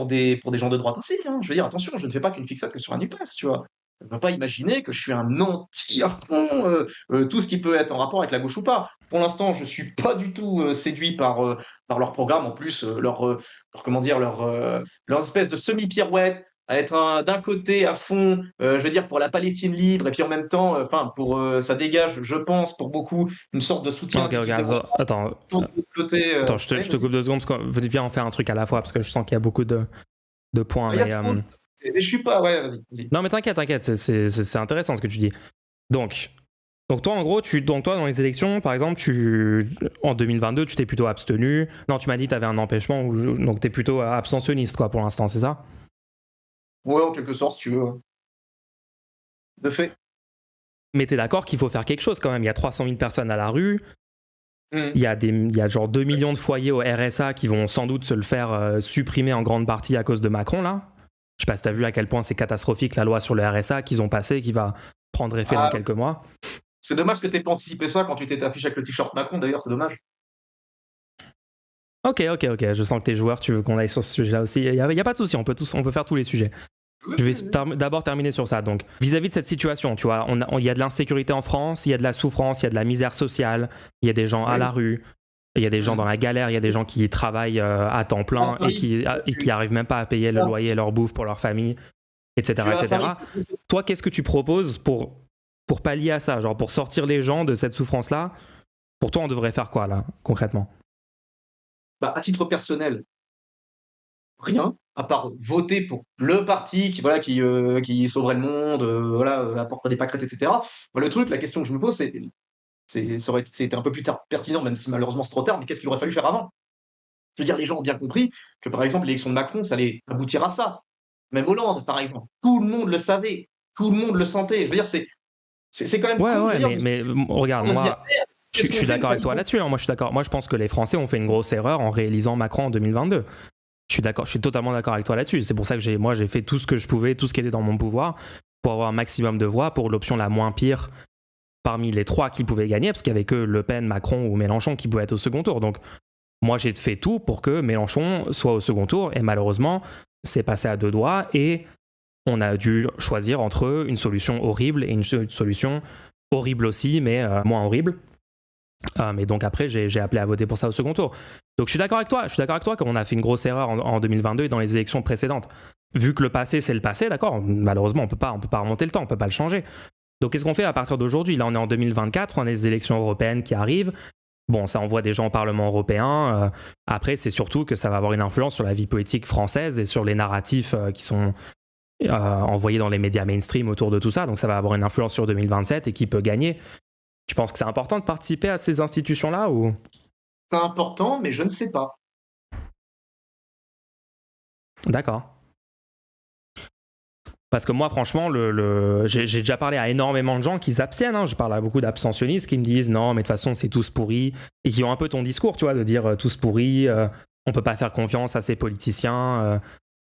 gens de droite aussi, hein. Je veux dire, attention, je ne fais pas qu'une fixette que sur un NUPES, tu vois. On ne peut pas imaginer que je suis un anti à fond, tout ce qui peut être en rapport avec la gauche ou pas. Pour l'instant, je suis pas du tout séduit par leur programme. En plus, comment dire, leur espèce de semi-pirouette à être d'un côté à fond, je veux dire, pour la Palestine libre, et puis en même temps, ça dégage, je pense, pour beaucoup, une sorte de soutien Ok, attends, de l'autre côté. attends, je te coupe 2 secondes, viens en faire un truc à la fois, parce que je sens qu'il y a beaucoup de points. Il y a trop mais je suis pas, ouais, vas-y. Non, mais t'inquiète, c'est intéressant ce que tu dis. Donc toi, en gros, toi, dans les élections, par exemple, en 2022, tu t'es plutôt abstenu. Non, tu m'as dit que tu avais un empêchement, donc tu es plutôt abstentionniste, quoi, pour l'instant, c'est ça? Ouais, en quelque sorte, si tu veux. De fait. Mais t'es d'accord qu'il faut faire quelque chose quand même. Il y a 300 000 personnes à la rue. Mmh. Il y a genre 2 millions de foyers au RSA qui vont sans doute se le faire supprimer en grande partie à cause de Macron, là. Je sais pas si t'as vu à quel point c'est catastrophique la loi sur le RSA qu'ils ont passée, qui va prendre effet dans quelques mois. C'est dommage que t'aies pas anticipé ça quand tu t'étais affiché avec le t-shirt Macron, d'ailleurs, c'est dommage. Ok, je sens que t'es joueur, tu veux qu'on aille sur ce sujet-là aussi. Il y a pas de souci, on peut faire tous les sujets. Je vais d'abord terminer sur ça. Donc, vis-à-vis de cette situation, tu vois, il y a de l'insécurité en France, il y a de la souffrance, il y a de la misère sociale, il y a des gens à la rue, il y a des gens dans la galère, il y a des gens qui travaillent à temps plein et qui arrivent même pas à payer le loyer, leur bouffe pour leur famille, etc., etc. Toi, qu'est-ce que tu proposes pour pallier à ça, genre pour sortir les gens de cette souffrance-là? Pour toi, on devrait faire quoi, là, concrètement? Bah, à titre personnel, rien, à part voter pour le parti qui sauverait le monde, apporterait des pâquerettes, etc. Bah, le truc, la question que je me pose, ça aurait été un peu plus pertinent, même si malheureusement c'est trop tard, mais qu'est-ce qu'il aurait fallu faire avant? Je veux dire, les gens ont bien compris que, par exemple, l'élection de Macron, ça allait aboutir à ça. Même Hollande, par exemple, tout le monde le savait, tout le monde le sentait. Je veux dire, c'est quand même Ouais, con, je veux ouais, dire, mais regarde, de se dire: moi, «Merde, je qu'est-ce qu'on suis fait une d'accord fois avec toi qu'ils là-dessus, hein. Moi, je suis d'accord. Moi, je pense que les Français ont fait une grosse erreur en réélisant Macron en 2022. Je suis d'accord, je suis totalement d'accord avec toi là-dessus. C'est pour ça que j'ai fait tout ce que je pouvais, tout ce qui était dans mon pouvoir, pour avoir un maximum de voix pour l'option la moins pire parmi les 3 qui pouvaient gagner, parce qu'il y avait que Le Pen, Macron ou Mélenchon qui pouvaient être au second tour. Donc, moi, j'ai fait tout pour que Mélenchon soit au second tour, et malheureusement, c'est passé à 2 doigts, et on a dû choisir entre une solution horrible et une solution horrible aussi, mais moins horrible. Mais donc après, j'ai appelé à voter pour ça au second tour. Donc je suis d'accord avec toi qu'on a fait une grosse erreur en 2022 et dans les élections précédentes. Vu que le passé, c'est le passé, d'accord, malheureusement, on peut pas remonter le temps, on peut pas le changer. Donc qu'est-ce qu'on fait à partir d'aujourd'hui? Là, on est en 2024, on a les élections européennes qui arrivent. Bon, ça envoie des gens au Parlement européen. Après, c'est surtout que ça va avoir une influence sur la vie politique française et sur les narratifs qui sont envoyés dans les médias mainstream autour de tout ça. Donc ça va avoir une influence sur 2027 et qui peut gagner. Tu penses que c'est important de participer à ces institutions-là ou? c'est important, mais je ne sais pas». D'accord. Parce que moi, franchement, j'ai déjà parlé à énormément de gens qui s'abstiennent. Hein. Je parle à beaucoup d'abstentionnistes qui me disent non, mais de toute façon, c'est tous pourris. Et qui ont un peu ton discours, tu vois, de dire tous pourris, on peut pas faire confiance à ces politiciens,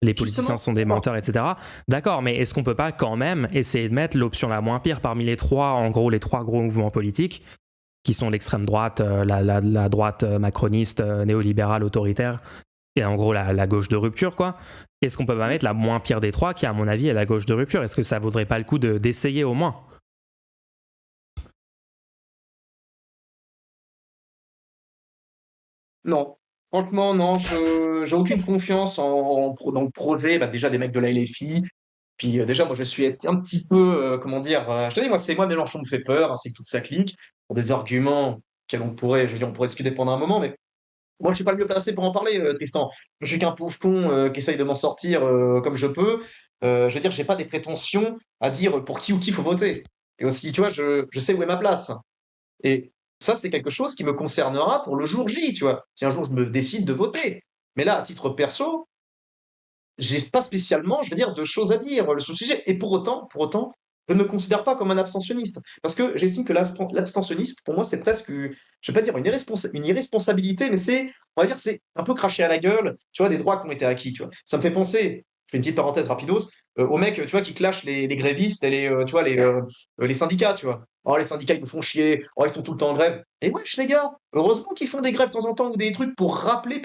les politiciens sont des menteurs, etc. D'accord, mais est-ce qu'on peut pas quand même essayer de mettre l'option la moins pire parmi les 3, en gros, les 3 gros mouvements politiques, qui sont l'extrême droite, la droite macroniste, néolibérale, autoritaire, et en gros la gauche de rupture, quoi. Est-ce qu'on peut pas mettre la moins pire des 3, qui à mon avis est la gauche de rupture? Est-ce que ça vaudrait pas le coup d'essayer au moins? Non. Franchement, non, j'ai aucune confiance dans le projet, bah, déjà des mecs de la LFI. Puis déjà, moi, je suis un petit peu, comment dire, je te dis, moi, Mélenchon me fait peur, ainsi que toute sa clique, pour des arguments auxquels on pourrait discuter pendant un moment, mais moi, je suis pas le mieux placé pour en parler, Tristan. Je suis qu'un pauvre con qui essaye de m'en sortir comme je peux. Je veux dire, j'ai pas des prétentions à dire pour qui ou qui faut voter. Et aussi, tu vois, je sais où est ma place. Et ça, c'est quelque chose qui me concernera pour le jour J, tu vois. Si un jour je me décide de voter. Mais là, à titre perso, j'ai pas spécialement, je veux dire, de choses à dire sur le sujet. Et pour autant, je ne me considère pas comme un abstentionniste. Parce que j'estime que l'abstentionnisme, pour moi, c'est presque, je vais pas dire une irresponsabilité, mais on va dire, c'est un peu cracher à la gueule, tu vois, des droits qui ont été acquis, tu vois. Ça me fait penser, je fais une petite parenthèse rapidos, aux mecs, tu vois, qui clashent les grévistes et tu vois, les syndicats, tu vois. Oh, les syndicats, ils nous font chier. Oh, ils sont tout le temps en grève. Et wesh, les gars, heureusement qu'ils font des grèves de temps en temps ou des trucs pour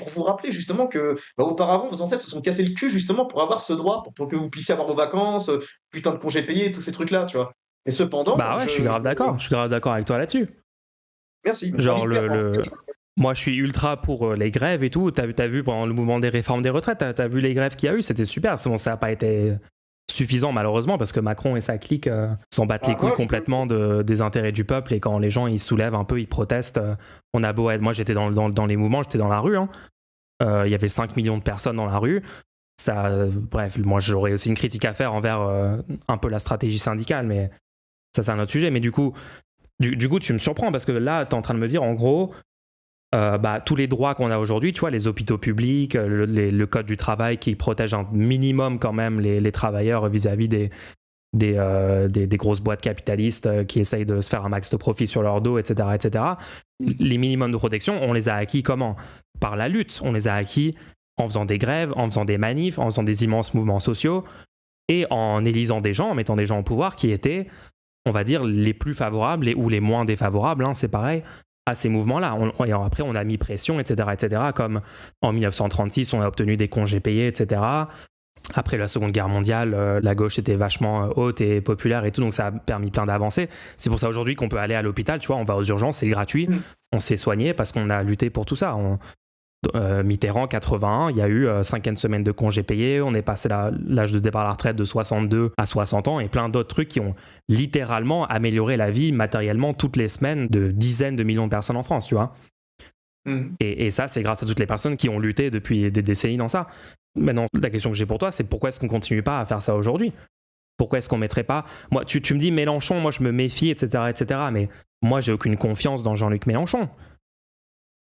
vous rappeler justement que auparavant, vos ancêtres se sont cassés le cul justement pour avoir ce droit, pour que vous puissiez avoir vos vacances, putain de congés payés, tous ces trucs-là, tu vois. Et cependant, Bah ouais, je suis grave d'accord avec toi là-dessus. merci. Genre, moi, je suis ultra pour les grèves et tout. T'as vu pendant le mouvement des réformes des retraites, t'as vu les grèves qu'il y a eu, c'était super. Bon, ça n'a pas été suffisant malheureusement parce que Macron et sa clique s'en battent les couilles complètement des intérêts du peuple, et quand les gens ils soulèvent un peu, ils protestent, on a beau être... Moi j'étais dans les mouvements, j'étais dans la rue, hein. Il y avait 5 millions de personnes dans la rue. Ça, bref, moi j'aurais aussi une critique à faire envers un peu la stratégie syndicale, mais ça c'est un autre sujet. Mais du coup tu me surprends parce que là t'es en train de me dire en gros tous les droits qu'on a aujourd'hui, tu vois, les hôpitaux publics, le code du travail qui protège un minimum quand même les travailleurs vis-à-vis des grosses boîtes capitalistes qui essayent de se faire un max de profit sur leur dos, etc., etc. Les minimums de protection, on les a acquis comment ? Par la lutte. On les a acquis en faisant des grèves, en faisant des manifs, en faisant des immenses mouvements sociaux et en élisant des gens, en mettant des gens au pouvoir qui étaient, on va dire, les plus favorables ou les moins défavorables, hein, c'est pareil, à ces mouvements-là. Et après, on a mis pression, etc., etc. Comme en 1936, on a obtenu des congés payés, etc. Après la Seconde Guerre mondiale, la gauche était vachement haute et populaire et tout, donc ça a permis plein d'avancées. C'est pour ça aujourd'hui qu'on peut aller à l'hôpital, tu vois, on va aux urgences, c'est gratuit, on s'est soigné parce qu'on a lutté pour tout ça. Mitterrand, 81, il y a eu 5e semaine de congés payés, on est passé l'âge de départ à la retraite de 62 à 60 ans et plein d'autres trucs qui ont littéralement amélioré la vie matériellement toutes les semaines de dizaines de millions de personnes en France, tu vois. Et ça, c'est grâce à toutes les personnes qui ont lutté depuis des décennies dans ça. Maintenant, la question que j'ai pour toi, c'est pourquoi est-ce qu'on continue pas à faire ça aujourd'hui ? Pourquoi est-ce qu'on mettrait pas... Moi, tu me dis Mélenchon, moi je me méfie, etc., etc., mais moi j'ai aucune confiance dans Jean-Luc Mélenchon.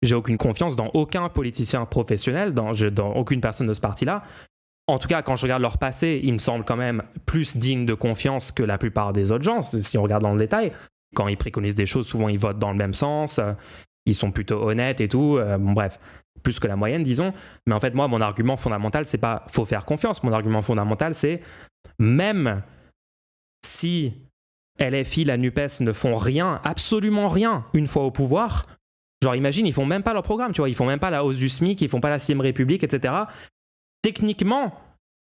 J'ai aucune confiance dans aucun politicien professionnel, dans aucune personne de ce parti-là. En tout cas, quand je regarde leur passé, ils me semblent quand même plus dignes de confiance que la plupart des autres gens, si on regarde dans le détail. Quand ils préconisent des choses, souvent ils votent dans le même sens, ils sont plutôt honnêtes et tout. Bon, bref, plus que la moyenne, disons. Mais en fait, moi, mon argument fondamental, c'est pas faut faire confiance. Mon argument fondamental, c'est même si LFI, la NUPES ne font rien, absolument rien, une fois au pouvoir... Genre, imagine, ils font même pas leur programme, tu vois, ils font même pas la hausse du SMIC, ils font pas la 6ème République, etc. Techniquement,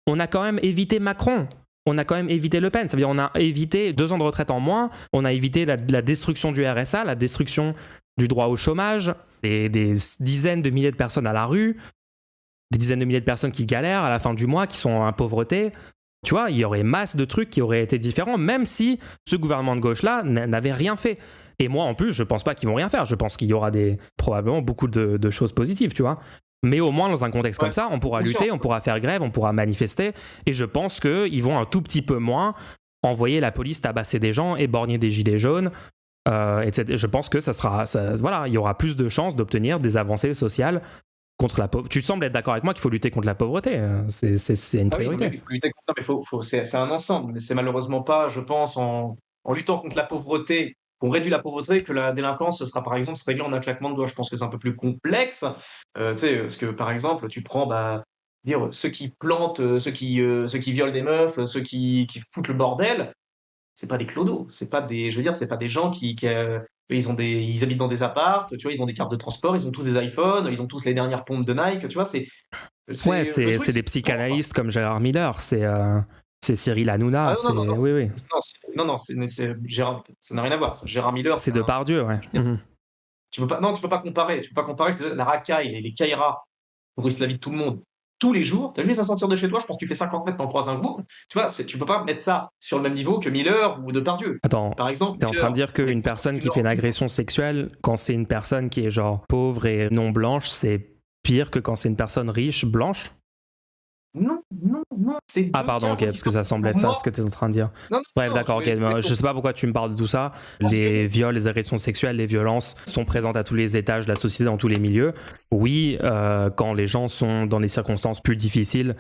on a quand même évité Macron, on a quand même évité Le Pen. Ça veut dire on a évité 2 ans de retraite en moins, on a évité la destruction du RSA, la destruction du droit au chômage, des dizaines de milliers de personnes à la rue, des dizaines de milliers de personnes qui galèrent à la fin du mois, qui sont en pauvreté. Tu vois, il y aurait masse de trucs qui auraient été différents, même si ce gouvernement de gauche-là n'avait rien fait. Et moi, en plus, je pense pas qu'ils vont rien faire. Je pense qu'il y aura probablement beaucoup de choses positives, tu vois. Mais au moins, dans un contexte comme ça, on pourra lutter, on pourra faire grève, on pourra manifester. Et je pense qu'ils vont un tout petit peu moins envoyer la police tabasser des gens, éborgner des gilets jaunes, etc. Je pense que voilà, il y aura plus de chances d'obtenir des avancées sociales contre la pauvreté. Tu sembles être d'accord avec moi qu'il faut lutter contre la pauvreté. C'est une priorité. Oui, il faut lutter contre ça, mais c'est un ensemble. Mais c'est malheureusement pas, je pense, en luttant contre la pauvreté, qu'on réduit la pauvreté, que la délinquance sera par exemple se régler en un claquement de doigts. Je pense que c'est un peu plus complexe. Tu sais, parce que par exemple, tu prends dire ceux qui plantent, ceux qui violent des meufs, ceux qui foutent le bordel, c'est pas des clodos, c'est pas des, je veux dire, c'est pas des gens ils habitent dans des appartes, tu vois, ils ont des cartes de transport, ils ont tous des iPhones, ils ont tous les dernières pompes de Nike, tu vois, ouais, c'est des psychanalystes comme Gérard Miller, c'est Cyril Hanouna, non. Oui. Non, c'est Gérard, ça n'a rien à voir. Gérard Miller, c'est Depardieu, ouais. Tu peux pas comparer. Tu peux pas comparer la racaille, les Kairas pourrissent la vie de tout le monde tous les jours. T'as juste à sortir de chez toi, je pense que tu fais 50 mètres, t'en croises un groupe. Tu vois, tu peux pas mettre ça sur le même niveau que Miller ou Depardieu. Attends, par exemple. T'es en train de dire qu'une personne qui fait une agression sexuelle, quand c'est une personne qui est genre pauvre et non blanche, c'est pire que quand c'est une personne riche, blanche? Non. Ah pardon, ok, parce que ça semble être ça ce que tu es en train de dire. Bref, d'accord, ok. Je sais pas pourquoi tu me parles de tout ça. Les viols, les agressions sexuelles, les violences sont présentes à tous les étages de la société, dans tous les milieux. Oui, quand les gens sont dans des circonstances plus difficiles.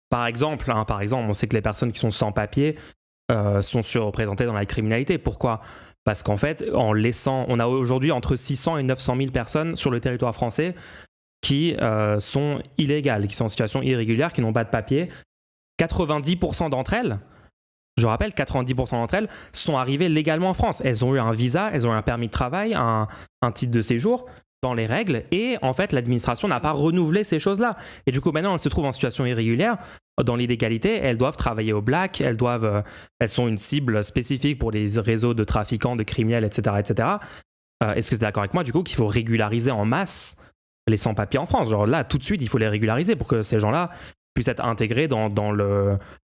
Par exemple, on sait que les personnes qui sont sans papier sont surreprésentées dans la criminalité. Pourquoi ? Parce qu'en fait, on a aujourd'hui entre 600 et 900 000 personnes sur le territoire français qui sont illégales, qui sont en situation irrégulière, qui n'ont pas de papier. 90% d'entre elles, Je rappelle, 90% d'entre elles sont arrivées légalement en France. Elles ont eu un visa, elles ont eu un permis de travail, un titre de séjour dans les règles, et en fait l'administration n'a pas renouvelé ces choses-là. Et du coup maintenant elles se trouvent en situation irrégulière, dans l'illégalité, elles doivent travailler au black, elles sont une cible spécifique pour les réseaux de trafiquants, de criminels, etc. etc. Est-ce que tu es d'accord avec moi du coup qu'il faut régulariser en masse les sans-papiers en France? Genre là tout de suite il faut les régulariser pour que ces gens-là puissent être intégrés dans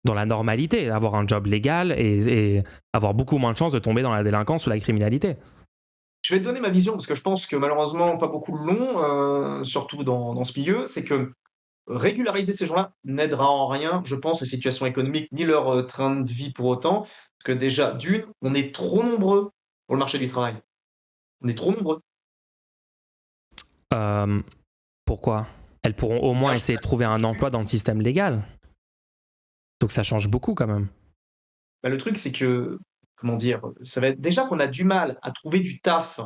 la normalité, avoir un job légal et avoir beaucoup moins de chances de tomber dans la délinquance ou la criminalité. Je vais te donner ma vision parce que je pense que malheureusement pas beaucoup l'ont, surtout dans ce milieu, c'est que régulariser ces gens-là n'aidera en rien, je pense, les situations économiques ni leur, train de vie pour autant. Parce que déjà, d'une, on est trop nombreux pour le marché du travail. On est trop nombreux. Pourquoi? Elles pourront au moins essayer de trouver un emploi dans le système légal. Donc ça change beaucoup quand même. Bah, le truc, c'est que, comment dire? Ça va être déjà qu'on a du mal à trouver du taf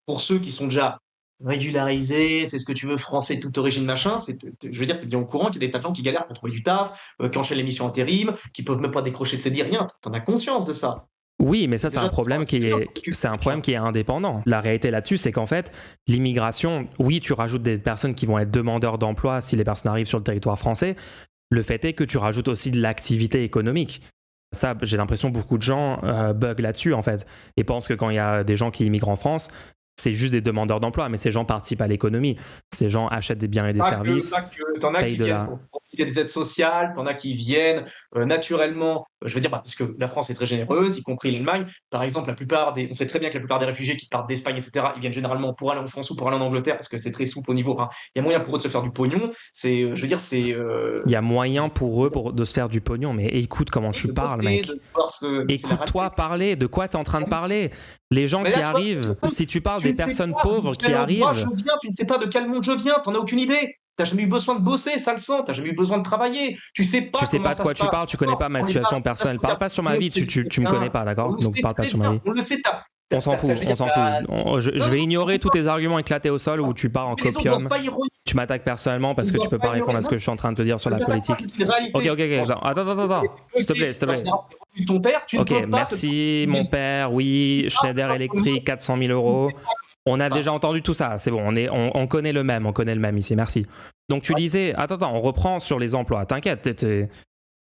pour ceux qui sont déjà régularisés, c'est ce que tu veux, français de toute origine, machin. Je veux dire, tu es bien au courant qu'il y a des tas de gens qui galèrent pour trouver du taf, qui enchaînent les missions intérim, qui peuvent même pas décrocher de CDI, rien. Tu en as conscience de ça. Oui, mais ça, c'est Déjà, un problème qui est indépendant. La réalité là-dessus, c'est qu'en fait, l'immigration, oui, tu rajoutes des personnes qui vont être demandeurs d'emploi si les personnes arrivent sur le territoire français. Le fait est que tu rajoutes aussi de l'activité économique. Ça, j'ai l'impression que beaucoup de gens bug là-dessus, en fait, et pensent que quand il y a des gens qui immigrent en France, c'est juste des demandeurs d'emploi, mais ces gens participent à l'économie. Ces gens achètent des biens et des services. T'en as qui viennent pour profiter des aides sociales, t'en as qui viennent naturellement, je veux dire, parce que la France est très généreuse, y compris l'Allemagne. Par exemple, on sait très bien que la plupart des réfugiés qui partent d'Espagne, etc., ils viennent généralement pour aller en France ou pour aller en Angleterre, parce que c'est très souple au niveau. Enfin, il y a moyen pour eux de se faire du pognon. Je veux dire, il y a moyen pour eux de se faire du pognon, mais écoute comment tu parles, mec. Écoute-toi parler. De quoi tu es en train de parler? Les gens qui arrivent, si tu parles des personnes pauvres qui arrivent. Moi, je viens, tu ne sais pas de quel monde je viens, t'en as aucune idée. T'as jamais eu besoin de bosser, ça le sent. T'as jamais eu besoin de travailler. Tu sais pas de quoi tu parles. Tu connais pas ma situation personnelle. Parle pas sur ma vie. Tu me connais pas, d'accord? Donc parle pas sur ma vie. On le sait. On s'en fout. Je vais ignorer tous tes arguments éclatés au sol où tu pars en copium. Tu m'attaques personnellement parce que tu peux pas répondre à ce que je suis en train de te dire sur la politique. Ok. Attends. S'il te plaît. Ton père, ok, merci mon père. Oui, Schneider Electric, 400 000 euros. On a déjà entendu tout ça, c'est bon, on connaît le même ici, merci. Donc tu disais, attends, on reprend sur les emplois, t'inquiète,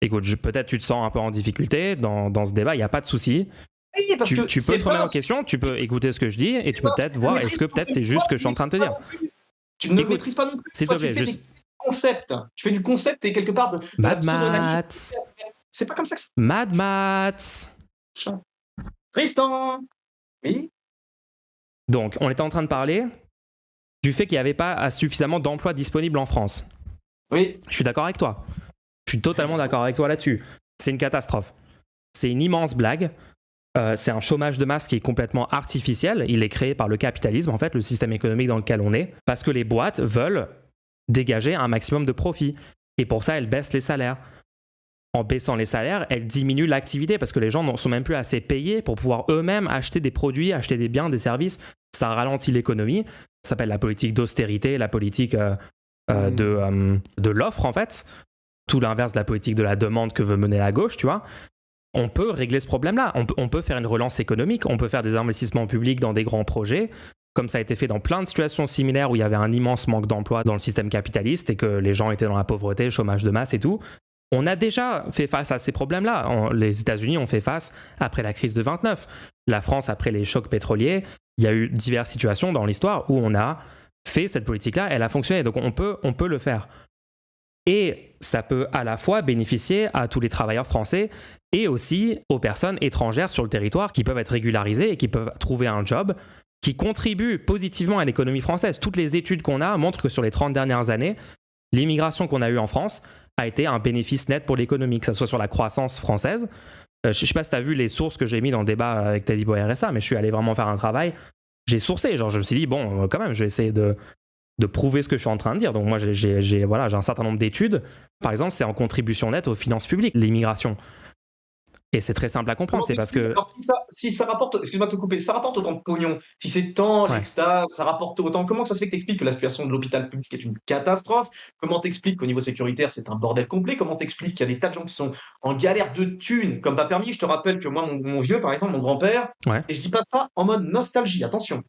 écoute, peut-être tu te sens un peu en difficulté dans ce débat, il n'y a pas de souci. Oui, tu peux te remettre en question, tu peux écouter ce que je dis et tu peux peut-être voir, est-ce que peut-être c'est juste ce que je suis en train de te dire. Tu ne maîtrises pas non plus. S'il te plaît, tu fais du concept et quelque part de Mad Maths. C'est pas comme ça que ça. Mad Maths. Tristan. Oui. Donc, on était en train de parler du fait qu'il n'y avait pas suffisamment d'emplois disponibles en France. Oui. Je suis d'accord avec toi. Je suis totalement d'accord avec toi là-dessus. C'est une catastrophe. C'est une immense blague. C'est un chômage de masse qui est complètement artificiel. Il est créé par le capitalisme, en fait, le système économique dans lequel on est, parce que les boîtes veulent dégager un maximum de profit. Et pour ça, elles baissent les salaires. En baissant les salaires, elles diminuent l'activité parce que les gens ne sont même plus assez payés pour pouvoir eux-mêmes acheter des produits, acheter des biens, des services. Ça ralentit l'économie. Ça s'appelle la politique d'austérité, la politique de l'offre, en fait. Tout l'inverse de la politique de la demande que veut mener la gauche, tu vois. On peut régler ce problème-là. On peut faire une relance économique. On peut faire des investissements publics dans des grands projets, comme ça a été fait dans plein de situations similaires où il y avait un immense manque d'emploi dans le système capitaliste et que les gens étaient dans la pauvreté, chômage de masse et tout. On a déjà fait face à ces problèmes-là. Les États-Unis ont fait face après la crise de 29. La France, après les chocs pétroliers, il y a eu diverses situations dans l'histoire où on a fait cette politique-là. Elle a fonctionné. Donc on peut le faire. Et ça peut à la fois bénéficier à tous les travailleurs français et aussi aux personnes étrangères sur le territoire qui peuvent être régularisées et qui peuvent trouver un job qui contribue positivement à l'économie française. Toutes les études qu'on a montrent que sur les 30 dernières années, l'immigration qu'on a eue en France a été un bénéfice net pour l'économie, que ce soit sur la croissance française. Je ne sais pas si tu as vu les sources que j'ai mis dans le débat avec Tadibo et RSA, mais je suis allé vraiment faire un travail. J'ai sourcé, je me suis dit, bon, quand même, je vais essayer de prouver ce que je suis en train de dire. Donc moi, j'ai un certain nombre d'études. Par exemple, c'est en contribution nette aux finances publiques, l'immigration. Et c'est très simple à comprendre, c'est parce que... Alors, si ça rapporte, excuse-moi de te couper, ça rapporte autant de pognon, si c'est tant Ouais. l'extase, ça rapporte autant, comment ça se fait que t'expliques que la situation de l'hôpital public est une catastrophe? Comment t'expliques qu'au niveau sécuritaire, c'est un bordel complet? Comment t'expliques qu'il y a des tas de gens qui sont en galère de thunes, comme pas permis? Je te rappelle que moi, mon vieux, par exemple, mon grand-père, Ouais. et je dis pas ça en mode nostalgie, attention.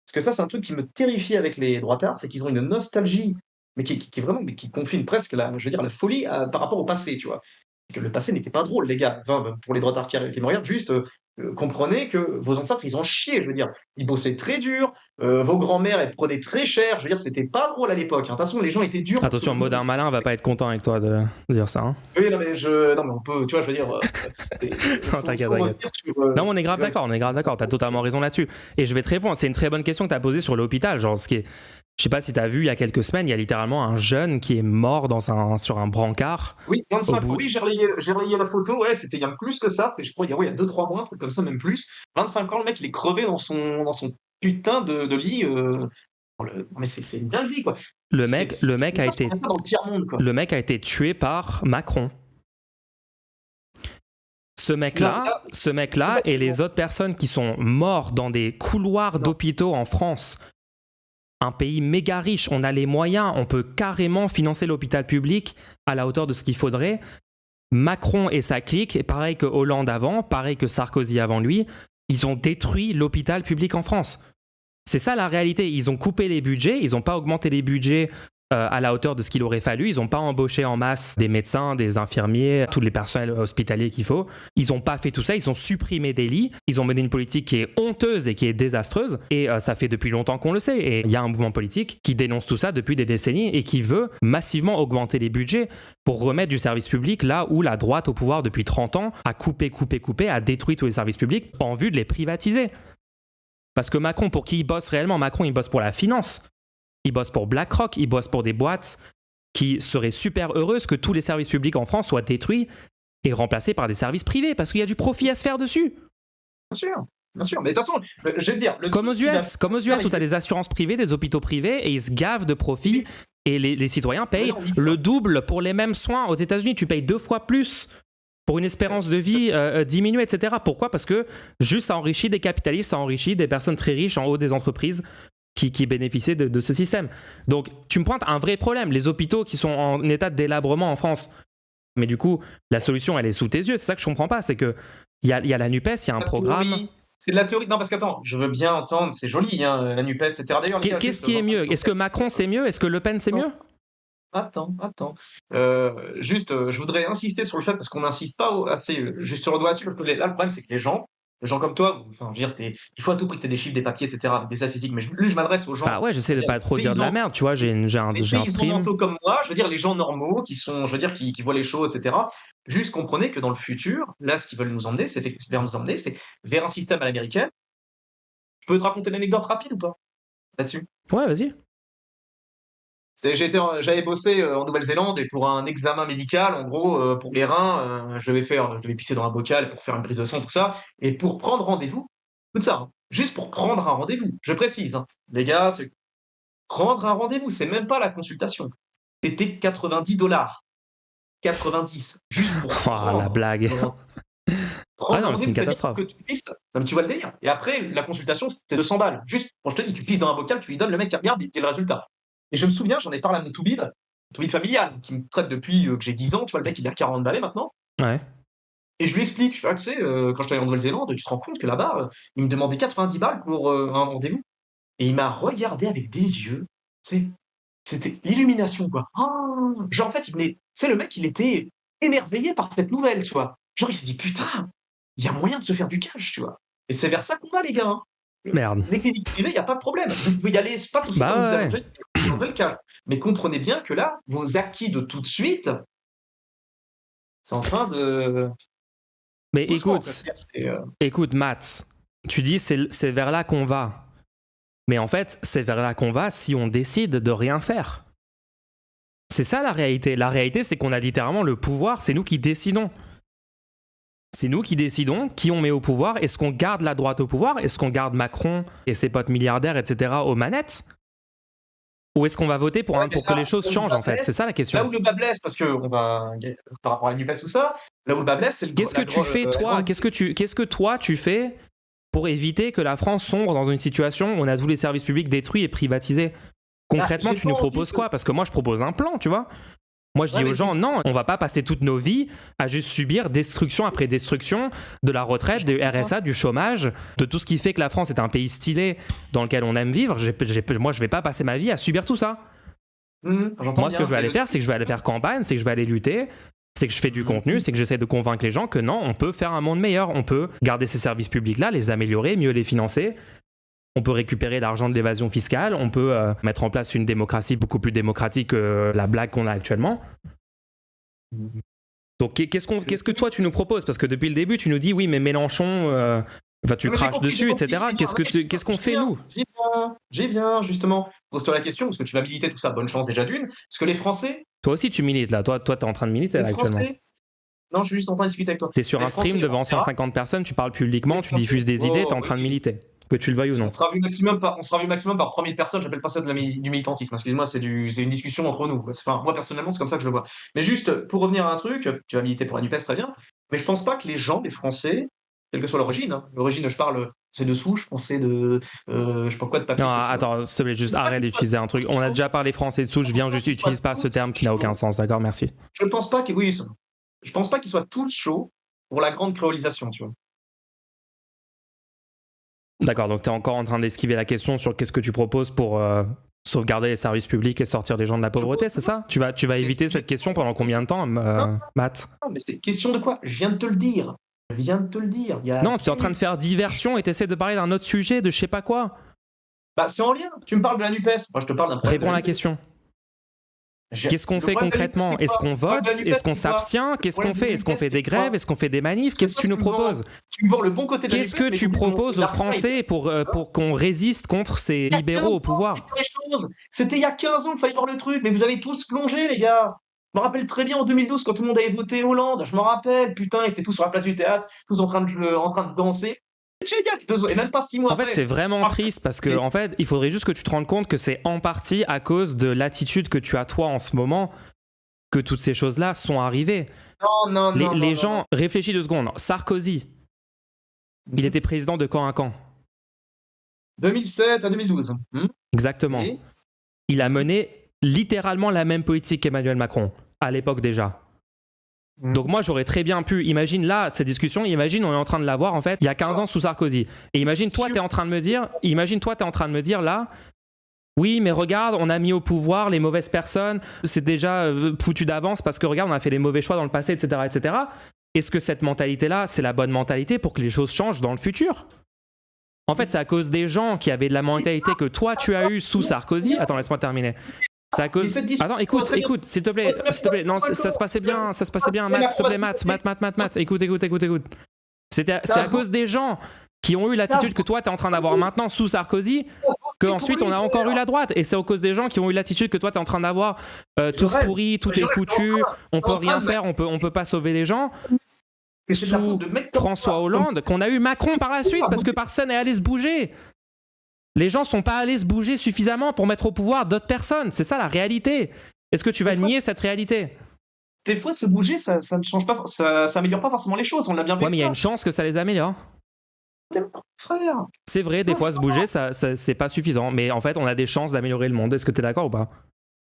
Parce que ça, c'est un truc qui me terrifie avec les droitards, c'est qu'ils ont une nostalgie, mais qui est vraiment, mais qui confine presque la, je veux dire, la folie par rapport au passé, tu vois. C'est que le passé n'était pas drôle, les gars. Enfin, pour les droitards qui me regardent, juste comprenez que vos ancêtres, ils ont chié, je veux dire. Ils bossaient très dur, vos grands-mères, elles prenaient très cher, je veux dire, c'était pas drôle à l'époque. Hein. De toute façon, les gens étaient durs. Attention, Modin Malin va pas être content avec toi de dire ça. Hein. Oui, non, mais on peut, tu vois, je veux dire, Non, t'inquiète, t'inquiète. Non, on est grave d'accord, t'as totalement raison là-dessus. Et je vais te répondre, c'est une très bonne question que t'as posée sur l'hôpital. Genre, ce qui est, je sais pas si t'as vu, il y a quelques semaines, il y a littéralement un jeune qui est mort sur un brancard. Oui, 25 ans. Oui, j'ai relayé la photo. Ouais, c'était il y a plus que ça. C'était, je crois, il y a 2-3 mois, un truc comme ça, même plus. 25 ans, le mec, il est crevé dans son putain de lit. Mais c'est une dinguerie, quoi. Le mec a été, ça dans le tiers-monde, quoi. le mec a été tué par Macron. Ce mec-là et les autres personnes qui sont morts dans des couloirs d'hôpitaux en France, un pays méga riche, on a les moyens, on peut carrément financer l'hôpital public à la hauteur de ce qu'il faudrait. Macron et sa clique, pareil que Hollande avant, pareil que Sarkozy avant lui, ils ont détruit l'hôpital public en France. C'est ça la réalité. Ils ont coupé les budgets, ils n'ont pas augmenté les budgets à la hauteur de ce qu'il aurait fallu. Ils n'ont pas embauché en masse des médecins, des infirmiers, tous les personnels hospitaliers qu'il faut. Ils n'ont pas fait tout ça. Ils ont supprimé des lits. Ils ont mené une politique qui est honteuse et qui est désastreuse. Et ça fait depuis longtemps qu'on le sait. Et il y a un mouvement politique qui dénonce tout ça depuis des décennies et qui veut massivement augmenter les budgets pour remettre du service public là où la droite au pouvoir depuis 30 ans a coupé, a détruit tous les services publics en vue de les privatiser. Parce que Macron, pour qui il bosse réellement? Macron, il bosse pour la finance. Il bosse pour BlackRock, il bosse pour des boîtes qui seraient super heureuses que tous les services publics en France soient détruits et remplacés par des services privés, parce qu'il y a du profit à se faire dessus. Bien sûr. Mais de toute façon, je vais te dire... Comme aux US où tu as des assurances privées, des hôpitaux privés, et ils se gavent de profit, et les citoyens payent le double pour les mêmes soins. Aux États-Unis, tu payes 2 fois plus pour une espérance de vie diminuée, etc. Pourquoi? Parce que juste ça enrichit des capitalistes, ça enrichit des personnes très riches en haut des entreprises qui bénéficient de ce système. Donc, tu me pointes un vrai problème. Les hôpitaux qui sont en état de délabrement en France. Mais du coup, la solution, elle est sous tes yeux. C'est ça que je comprends pas. C'est qu'il y a la NUPES, il y a un programme... C'est de la théorie. Non, parce qu'attends, je veux bien entendre, c'est joli, hein, la NUPES, etc. D'ailleurs, qu'est-ce qui est mieux? Est-ce que Macron, c'est mieux? Est-ce que Le Pen, c'est mieux? Attends. Je voudrais insister sur le fait, parce qu'on n'insiste pas assez juste sur le doigt dessus, parce que là, le problème, c'est que les gens comme toi, enfin, je veux dire, il faut à tout prix que tu aies des chiffres, des papiers, etc., des statistiques, mais je m'adresse aux gens. Bah ouais, j'essaie de pas trop dire de la merde, tu vois, j'ai un stream. Mentaux comme moi, je veux dire, les gens normaux qui sont, je veux dire, qui voient les choses, etc., juste comprenez que dans le futur, là, ce qu'ils veulent nous emmener, c'est vers un système à l'américaine. Je peux te raconter l'anecdote rapide ou pas là-dessus? Ouais, vas-y. J'avais bossé en Nouvelle-Zélande et pour un examen médical, en gros, pour les reins, je devais pisser dans un bocal pour faire une prise de sang, tout ça. Et pour prendre rendez-vous, tout ça, hein, juste pour prendre un rendez-vous, je précise, hein, les gars, c'est prendre un rendez-vous, c'est même pas la consultation. C'était $90. 90, juste pour prendre. La blague. Prendre non, mais c'est une catastrophe. Que tu pisses, tu vois le délire. Et après, la consultation, c'était 200 balles. Juste, quand je te dis, tu pisses dans un bocal, tu lui donnes, le mec qui regarde, et t'as le résultat. Et je me souviens, j'en ai parlé à mon toubib familial, qui me traite depuis que j'ai 10 ans, tu vois, le mec, il a 40 balais maintenant. Ouais. Et je lui explique, je fais accès, quand je suis allé en Nouvelle-Zélande, tu te rends compte que là-bas, il me demandait 90 balles pour un rendez-vous. Et il m'a regardé avec des yeux, c'était illumination, quoi. Oh, genre, en fait, le mec, il était émerveillé par cette nouvelle, tu vois. Genre, il s'est dit, putain, il y a moyen de se faire du cash, tu vois. Et c'est vers ça qu'on va, les gars. Hein. Merde. Les cliniques privées, il n'y a pas de problème. Vous pouvez y aller, c'est pas tout ça comme vous arrangez, dans le cas. Mais comprenez bien que là, vos acquis de tout de suite, c'est en train de... Mais écoute, Matt, tu dis c'est vers là qu'on va. Mais en fait, c'est vers là qu'on va si on décide de rien faire. C'est ça la réalité. La réalité, c'est qu'on a littéralement le pouvoir, c'est nous qui décidons. C'est nous qui décidons qui on met au pouvoir. Est-ce qu'on garde la droite au pouvoir? Est-ce qu'on garde Macron et ses potes milliardaires, etc. aux manettes? ou est-ce qu'on va voter pour que les choses changent, en fait? C'est ça la Là question. où le bas blesse, parce que par rapport à la NUPES, tout ça, là où le bas blesse, c'est le Qu'est-ce que tu fais, toi? Qu'est-ce que toi, tu fais pour éviter que la France sombre dans une situation où on a tous les services publics détruits et privatisés? Concrètement, tu nous proposes quoi? Parce que moi, je propose un plan, tu vois. Moi, je dis aux gens, non, on va pas passer toutes nos vies à juste subir destruction après destruction de la retraite, du RSA, du chômage, de tout ce qui fait que la France est un pays stylé dans lequel on aime vivre. Moi, je vais pas passer ma vie à subir tout ça. Moi, ce que je vais aller faire, c'est que je vais aller faire campagne, c'est que je vais aller lutter, c'est que je fais du contenu, c'est que j'essaie de convaincre les gens que non, on peut faire un monde meilleur, on peut garder ces services publics-là, les améliorer, mieux les financer. On peut récupérer l'argent de l'évasion fiscale, on peut mettre en place une démocratie beaucoup plus démocratique que la blague qu'on a actuellement. Donc qu'est-ce que toi tu nous proposes? Parce que depuis le début tu nous dis oui mais Mélenchon, tu craches dessus, etc. Qu'est-ce qu'on fait nous? J'y viens, justement. Pose-toi la question, parce que tu vas militer tout ça, bonne chance déjà d'une. Parce que les Français... Toi aussi tu milites là, toi t'es en train de militer là, actuellement. Non, je suis juste en train de discuter avec toi. T'es sur un stream devant 150 personnes, tu parles publiquement, tu diffuses des idées, t'es en train de militer. Que tu le veuilles ou non. On sera vu maximum par 3000 personnes, j'appelle pas ça du militantisme, excuse-moi, c'est une discussion entre nous. Enfin, moi personnellement, c'est comme ça que je le vois. Mais juste, pour revenir à un truc, tu vas militer pour la NUPES, très bien, mais je pense pas que les gens, les Français, quelle que soit l'origine, l'origine, je parle, c'est de souche, français de... je sais pas quoi de papier. Non, attends, s'il te plaît, juste arrête d'utiliser un truc. On a déjà parlé français de souche, viens juste utilise pas ce terme qui n'a aucun sens, d'accord, merci. Je pense pas qu'ils soient tous chauds pour la grande créolisation, tu vois. D'accord, donc tu es encore en train d'esquiver la question sur qu'est-ce que tu proposes pour sauvegarder les services publics et sortir les gens de la pauvreté, c'est ça? Tu vas éviter cette question pendant combien de temps, Matt? Non, mais c'est question de quoi? Je viens de te le dire. Non, tu es en train de faire diversion et tu essaies de parler d'un autre sujet, de je sais pas quoi. Bah, c'est en lien. Tu me parles de la NUPES. Moi, je te parle d'un problème. Réponds à la question. Qu'est-ce qu'on fait concrètement? Est-ce qu'on vote? Est-ce qu'on s'abstient? Qu'est-ce qu'on fait? Est-ce qu'on fait des grèves? Est-ce qu'on fait des manifs? Qu'est-ce que tu nous proposes? Tu me vois le bon côté de la Qu'est-ce que tu proposes aux Français pour qu'on résiste contre ces libéraux au pouvoir? C'était il y a 15 ans qu'il fallait voir le truc, mais vous avez tous plongé, les gars. Je me rappelle très bien en 2012 quand tout le monde avait voté Hollande. Je me rappelle, putain, ils étaient tous sur la place du théâtre, tous en train de danser. C'est génial, et même pas 6 mois après. En fait, c'est vraiment triste parce que, en fait, il faudrait juste que tu te rendes compte que c'est en partie à cause de l'attitude que tu as toi en ce moment que toutes ces choses-là sont arrivées. Non. Les gens, réfléchis 2 secondes. Sarkozy, il était président de quand à quand? 2007 à 2012. Exactement. Et il a mené littéralement la même politique qu'Emmanuel Macron, à l'époque déjà. Donc moi j'aurais très bien pu, imagine là cette discussion, imagine on est en train de l'avoir en fait il y a 15 ans sous Sarkozy, et imagine toi t'es en train de me dire là, oui mais regarde on a mis au pouvoir les mauvaises personnes, c'est déjà foutu d'avance parce que regarde on a fait les mauvais choix dans le passé, etc. Est-ce que cette mentalité là c'est la bonne mentalité pour que les choses changent dans le futur? En fait c'est à cause des gens qui avaient de la mentalité que toi tu as eu sous Sarkozy, attends laisse-moi terminer. C'est à cause... Attends, écoute, s'il te plaît. Non, ça se passait bien, Matt, s'il te plaît, Matt, écoute. C'est à cause des gens qui ont eu l'attitude que toi, t'es en train d'avoir maintenant sous Sarkozy, qu'ensuite on a encore eu la droite. Et c'est à cause des gens qui ont eu l'attitude que toi, t'es en train d'avoir tous pourris, tout est foutu, on peut rien faire, on peut pas sauver les gens. Sous François Hollande, qu'on a eu Macron par la suite, parce que personne n'est allé se bouger. Les gens sont pas allés se bouger suffisamment pour mettre au pouvoir d'autres personnes. C'est ça la réalité. Est-ce que tu vas nier cette réalité? Des fois, se bouger, ça ne change pas, ça améliore pas forcément les choses. On l'a bien vu. Ouais, mais il y a une chance que ça les améliore. Frère. C'est vrai, des fois se bouger, ça c'est pas suffisant. Mais en fait, on a des chances d'améliorer le monde. Est-ce que tu es d'accord ou pas?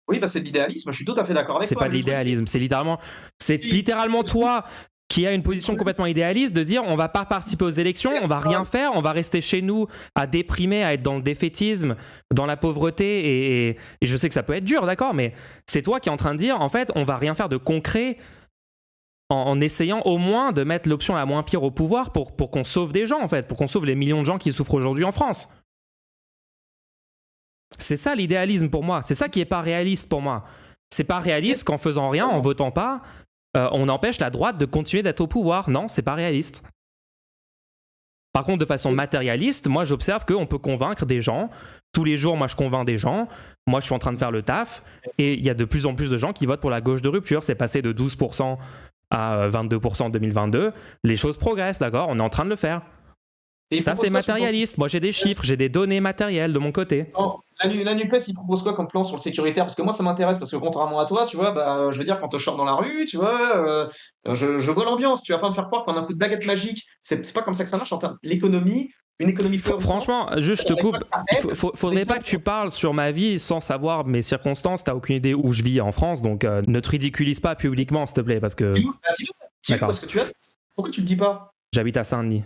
Oui, bah c'est de l'idéalisme. Je suis tout à fait d'accord avec toi. C'est pas de l'idéalisme. C'est littéralement toi qui a une position complètement idéaliste de dire on va pas participer aux élections, on va rien faire, on va rester chez nous à déprimer, à être dans le défaitisme, dans la pauvreté et je sais que ça peut être dur, d'accord, mais c'est toi qui es en train de dire en fait on va rien faire de concret en essayant au moins de mettre l'option la moins pire au pouvoir pour qu'on sauve des gens en fait, pour qu'on sauve les millions de gens qui souffrent aujourd'hui en France. C'est ça l'idéalisme pour moi, c'est ça qui est pas réaliste pour moi. C'est pas réaliste qu'en faisant rien, en votant pas, on empêche la droite de continuer d'être au pouvoir. Non, c'est pas réaliste. Par contre, de façon matérialiste, moi j'observe qu'on peut convaincre des gens. Tous les jours, moi je convainc des gens. Moi je suis en train de faire le taf. Et il y a de plus en plus de gens qui votent pour la gauche de rupture. C'est passé de 12% à 22% en 2022. Les choses progressent, d'accord? On est en train de le faire. Et ça, c'est matérialiste. Moi j'ai des chiffres, j'ai des données matérielles de mon côté. Non, La NUPES, il propose quoi comme plan sur le sécuritaire? Parce que moi, ça m'intéresse, parce que contrairement à toi, tu vois, bah, je veux dire, quand je sors dans la rue, tu vois, je vois l'ambiance. Tu vas pas me faire croire qu'en un coup de baguette magique, c'est pas comme ça que ça marche en termes l'économie, une économie florissante. Franchement, juste je te Faudrait pas coupe. que ça Il aide faudrait les pas que tu parles sur ma vie sans savoir mes circonstances. T'as aucune idée où je vis en France, donc ne te ridiculise pas publiquement, s'il te plaît, parce que. Dis-nous, bah, dis-nous où D'accord. est-ce que tu habites. Pourquoi tu le dis pas? J'habite à Saint-Denis.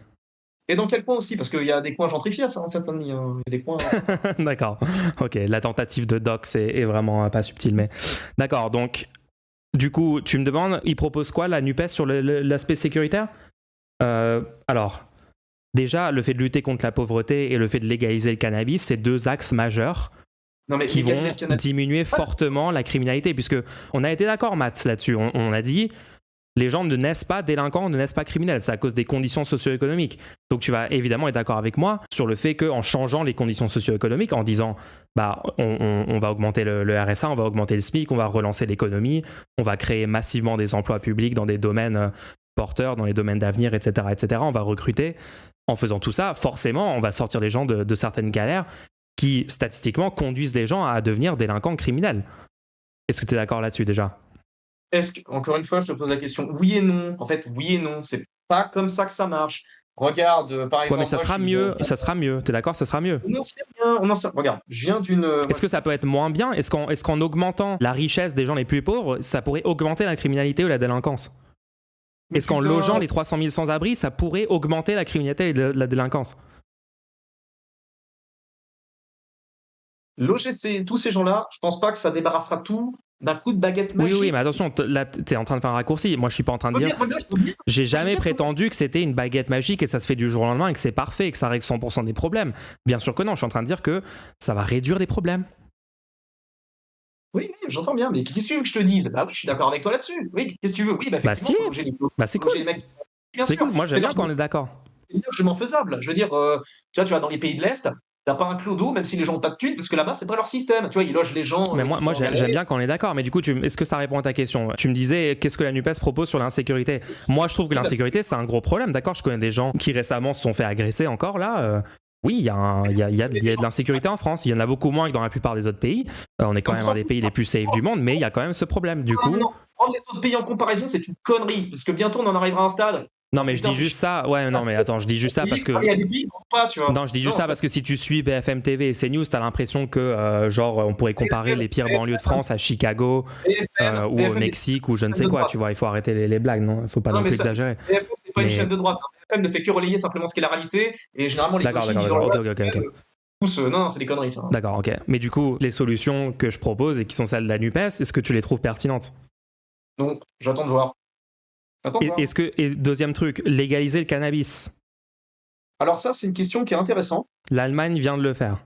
Et dans quel coin aussi? Parce qu'il y a des coins gentrifiés à Saint-Denis, hein. Il y a des coins. D'accord. Ok, la tentative de dox est vraiment pas subtile, mais. D'accord, donc. Du coup, tu me demandes, il propose quoi la NUPES sur l'aspect sécuritaire? Alors, déjà, le fait de lutter contre la pauvreté et le fait de légaliser le cannabis, c'est deux axes majeurs Non, mais qui vont légaliser le cannabis. diminuer fortement la criminalité, puisque on a été d'accord, Matt, là-dessus. On a dit, les gens ne naissent pas délinquants, ne naissent pas criminels. C'est à cause des conditions socio-économiques. Donc tu vas évidemment être d'accord avec moi sur le fait qu'en changeant les conditions socio-économiques, en disant bah, on va augmenter le RSA, on va augmenter le SMIC, on va relancer l'économie, on va créer massivement des emplois publics dans des domaines porteurs, dans les domaines d'avenir, etc., etc. On va recruter. En faisant tout ça, forcément, on va sortir les gens de certaines galères qui, statistiquement, conduisent les gens à devenir délinquants criminels. Est-ce que tu es d'accord là-dessus déjà? Encore une fois, je te pose la question, oui et non. En fait, oui et non. C'est pas comme ça que ça marche. Regarde, par Ouais, mais exemple, ça moi, je sera suis. mieux, ça sera mieux. T'es d'accord, ça sera mieux. On en sait rien, on en sait. Regarde, je viens d'une. Est-ce que ça peut être moins bien? Est-ce qu'en augmentant la richesse des gens les plus pauvres, ça pourrait augmenter la criminalité ou la délinquance? Mais Est-ce qu'en putain, logeant les 300 000 sans-abri, ça pourrait augmenter la criminalité et la délinquance? loger tous ces gens-là, je pense pas que ça débarrassera tout d'un coup de baguette Oui, oui, magique. mais attention, là, t'es en train de faire un raccourci. Moi, je suis pas en train de dire. Je peux bien. J'ai jamais prétendu que c'était une baguette magique et ça se fait du jour au lendemain et que c'est parfait et que ça règle 100% des problèmes. Bien sûr que non, je suis en train de dire que ça va réduire les problèmes. Oui, oui, j'entends bien, mais qu'est-ce que tu veux que je te dise? Bah oui, je suis d'accord avec toi là-dessus. Oui, qu'est-ce que tu veux? Oui, bah Bah, effectivement, si, faut loger les bah, c'est faut loger les cool. mecs. Bien C'est sûr, cool. Moi, c'est j'aime bien quand largement, on est d'accord. c'est largement faisable. Je veux dire, tu vois, dans les pays de l'Est, t'as pas un clodo, même si les gens ont pas de thunes, parce que là-bas, c'est pas leur système. Tu vois, ils logent les gens Mais qui sont moi en galère. j'aime bien quand on est d'accord. Mais du coup, est-ce que ça répond à ta question? Tu me disais, qu'est-ce que la NUPES propose sur l'insécurité? Moi, je trouve que Oui, parce l'insécurité, c'est un gros problème. D'accord, je connais des gens qui récemment se sont fait agresser encore là. Oui, il y a de l'insécurité en France. Il y en a beaucoup moins que dans la plupart des autres pays. On est quand on même s'en un des fout. pays les plus safe du monde, mais il y a quand même ce problème. Du Non, non, coup, non. Prendre les autres pays en comparaison, c'est une connerie. Parce que bientôt, on en arrivera à un stade. non, Oh mais je putain, dis juste ça. Ouais, non, mais attends, je dis juste ça parce il y que. a des pays qui font pas, tu vois. Non, je dis juste Non, ça parce que si tu suis BFM TV et CNews, t'as l'impression que, genre, on pourrait comparer les pires banlieues de France à Chicago ou au Mexique ou je ne sais quoi, tu vois. Il faut arrêter les blagues, non? Il faut pas non, non mais plus ça, exagérer. BFM, c'est pas une chaîne Mais de droite. BFM ne fait que relayer simplement ce qu'est la réalité. Et généralement, les d'accord, gauchistes d'accord, disent oh d'accord. là Ok, là, ok, ok. tous, non, non, c'est des conneries, ça. D'accord, ok. Mais du coup, les solutions que je propose et qui sont celles de la NUPES, est-ce que tu les trouves pertinentes? Donc, j'attends de voir. J'attends de voir. Et deuxième truc, légaliser le cannabis. Alors ça, c'est une question qui est intéressante. L'Allemagne vient de le faire.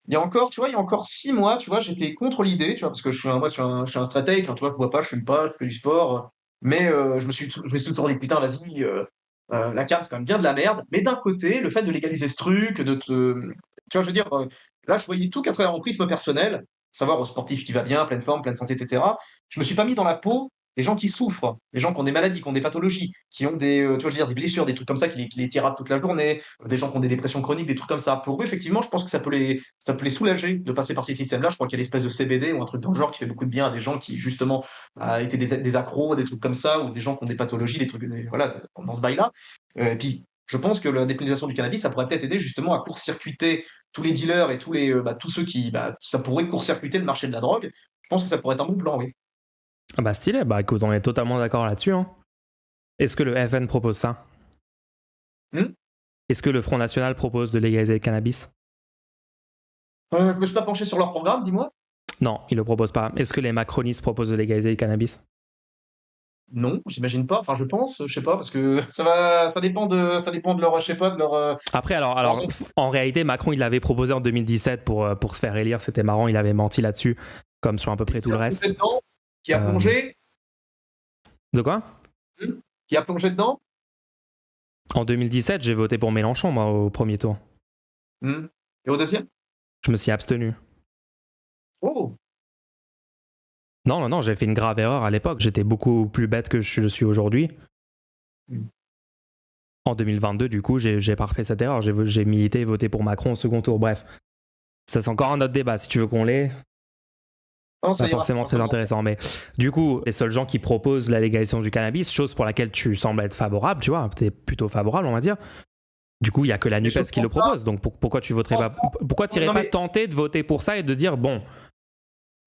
Il y a encore, tu vois, il y a encore 6 mois, tu vois, j'étais contre l'idée, tu vois, parce que moi, je suis un stratège, hein, tu vois, je bois pas, je fume pas, je fais du sport. Mais je me suis toujours dit, putain, vas-y, la carte, c'est quand même bien de la merde. Mais d'un côté, le fait de légaliser ce truc, tu vois, je veux dire, là, je voyais tout qu'à travers mon prisme personnel, savoir au sportif qui va bien, pleine forme, pleine santé, etc. Je me suis pas mis dans la peau des gens qui souffrent, des gens qui ont des maladies, qui ont des pathologies, qui ont des, tu vois, je veux dire, des blessures, des trucs comme ça qui les tiraillent toute la journée, des gens qui ont des dépressions chroniques, des trucs comme ça. Pour eux, effectivement, je pense que ça peut les soulager de passer par ces systèmes-là. Je crois qu'il y a l'espèce de CBD ou un truc dans le genre qui fait beaucoup de bien à des gens qui, justement, étaient des accros, des trucs comme ça, ou des gens qui ont des pathologies, des trucs, voilà, dans ce bail-là. Et puis, je pense que la dépénalisation du cannabis, ça pourrait peut-être aider justement à court-circuiter tous les dealers et tous ceux qui, ça pourrait court-circuiter le marché de la drogue. Je pense que ça pourrait être un bon plan, oui. Ah bah stylé, bah écoute, on est totalement d'accord là-dessus. Hein. Est-ce que le FN propose ça? Est-ce que le Front National propose de légaliser le cannabis? Je me suis pas penché sur leur programme, dis-moi. Non, ils le proposent pas. Est-ce que les macronistes proposent de légaliser le cannabis? Non, j'imagine pas. Enfin, je pense, je sais pas, parce que ça dépend de leur, je sais pas, de leur. Après, alors, en réalité, Macron, il l'avait proposé en 2017 pour se faire élire. C'était marrant, il avait menti là-dessus, comme sur à peu près tout le reste. Qui a plongé? De quoi? Qui a plongé dedans? En 2017, j'ai voté pour Mélenchon, moi, au premier tour. Et au deuxième? Je me suis abstenu. Oh! Non, j'ai fait une grave erreur à l'époque. J'étais beaucoup plus bête que je le suis aujourd'hui. En 2022, du coup, j'ai pas refait cette erreur. J'ai milité et voté pour Macron au second tour. Bref. Ça, c'est encore un autre débat, si tu veux qu'on l'ait. Non, ça Pas ira, forcément très intéressant, mais du coup, les seuls gens qui proposent la légalisation du cannabis, chose pour laquelle tu sembles être favorable, tu vois, t'es plutôt favorable, on va dire. Du coup, il y a que la Mais je NUPES qui le pense pas, propose. Donc pourquoi tu voterais pense pas? pas. Pourquoi tu irais Non, pas mais tenter de voter pour ça et de dire bon,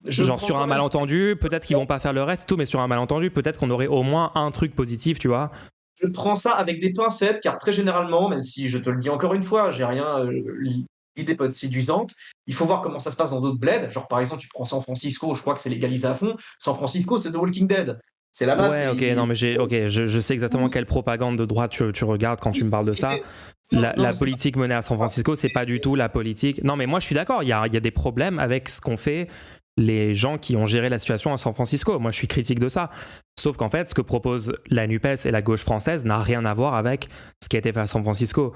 je genre prends sur quand un même. malentendu, peut-être qu'ils vont pas faire le reste, et tout, mais sur un malentendu, peut-être qu'on aurait au moins un truc positif, tu vois. Je prends ça avec des pincettes, car très généralement, même si je te le dis encore une fois, j'ai rien, l'idée peut être séduisante. Il faut voir comment ça se passe dans d'autres bleds. Genre, par exemple, tu prends San Francisco, je crois que c'est légalisé à fond. San Francisco, c'est The Walking Dead. C'est là-bas, Ouais, ok, non, c'est. mais je sais exactement quelle propagande de droite tu regardes quand tu me parles de ça. Non, non, La mais c'est politique menée à San Francisco, c'est pas du tout la politique. Non, mais moi, je suis d'accord, il y a des problèmes avec ce qu'ont fait les gens qui ont géré la situation à San Francisco. Moi, je suis critique de ça. Sauf qu'en fait, ce que propose la NUPES et la gauche française n'a rien à voir avec ce qui a été fait à San Francisco.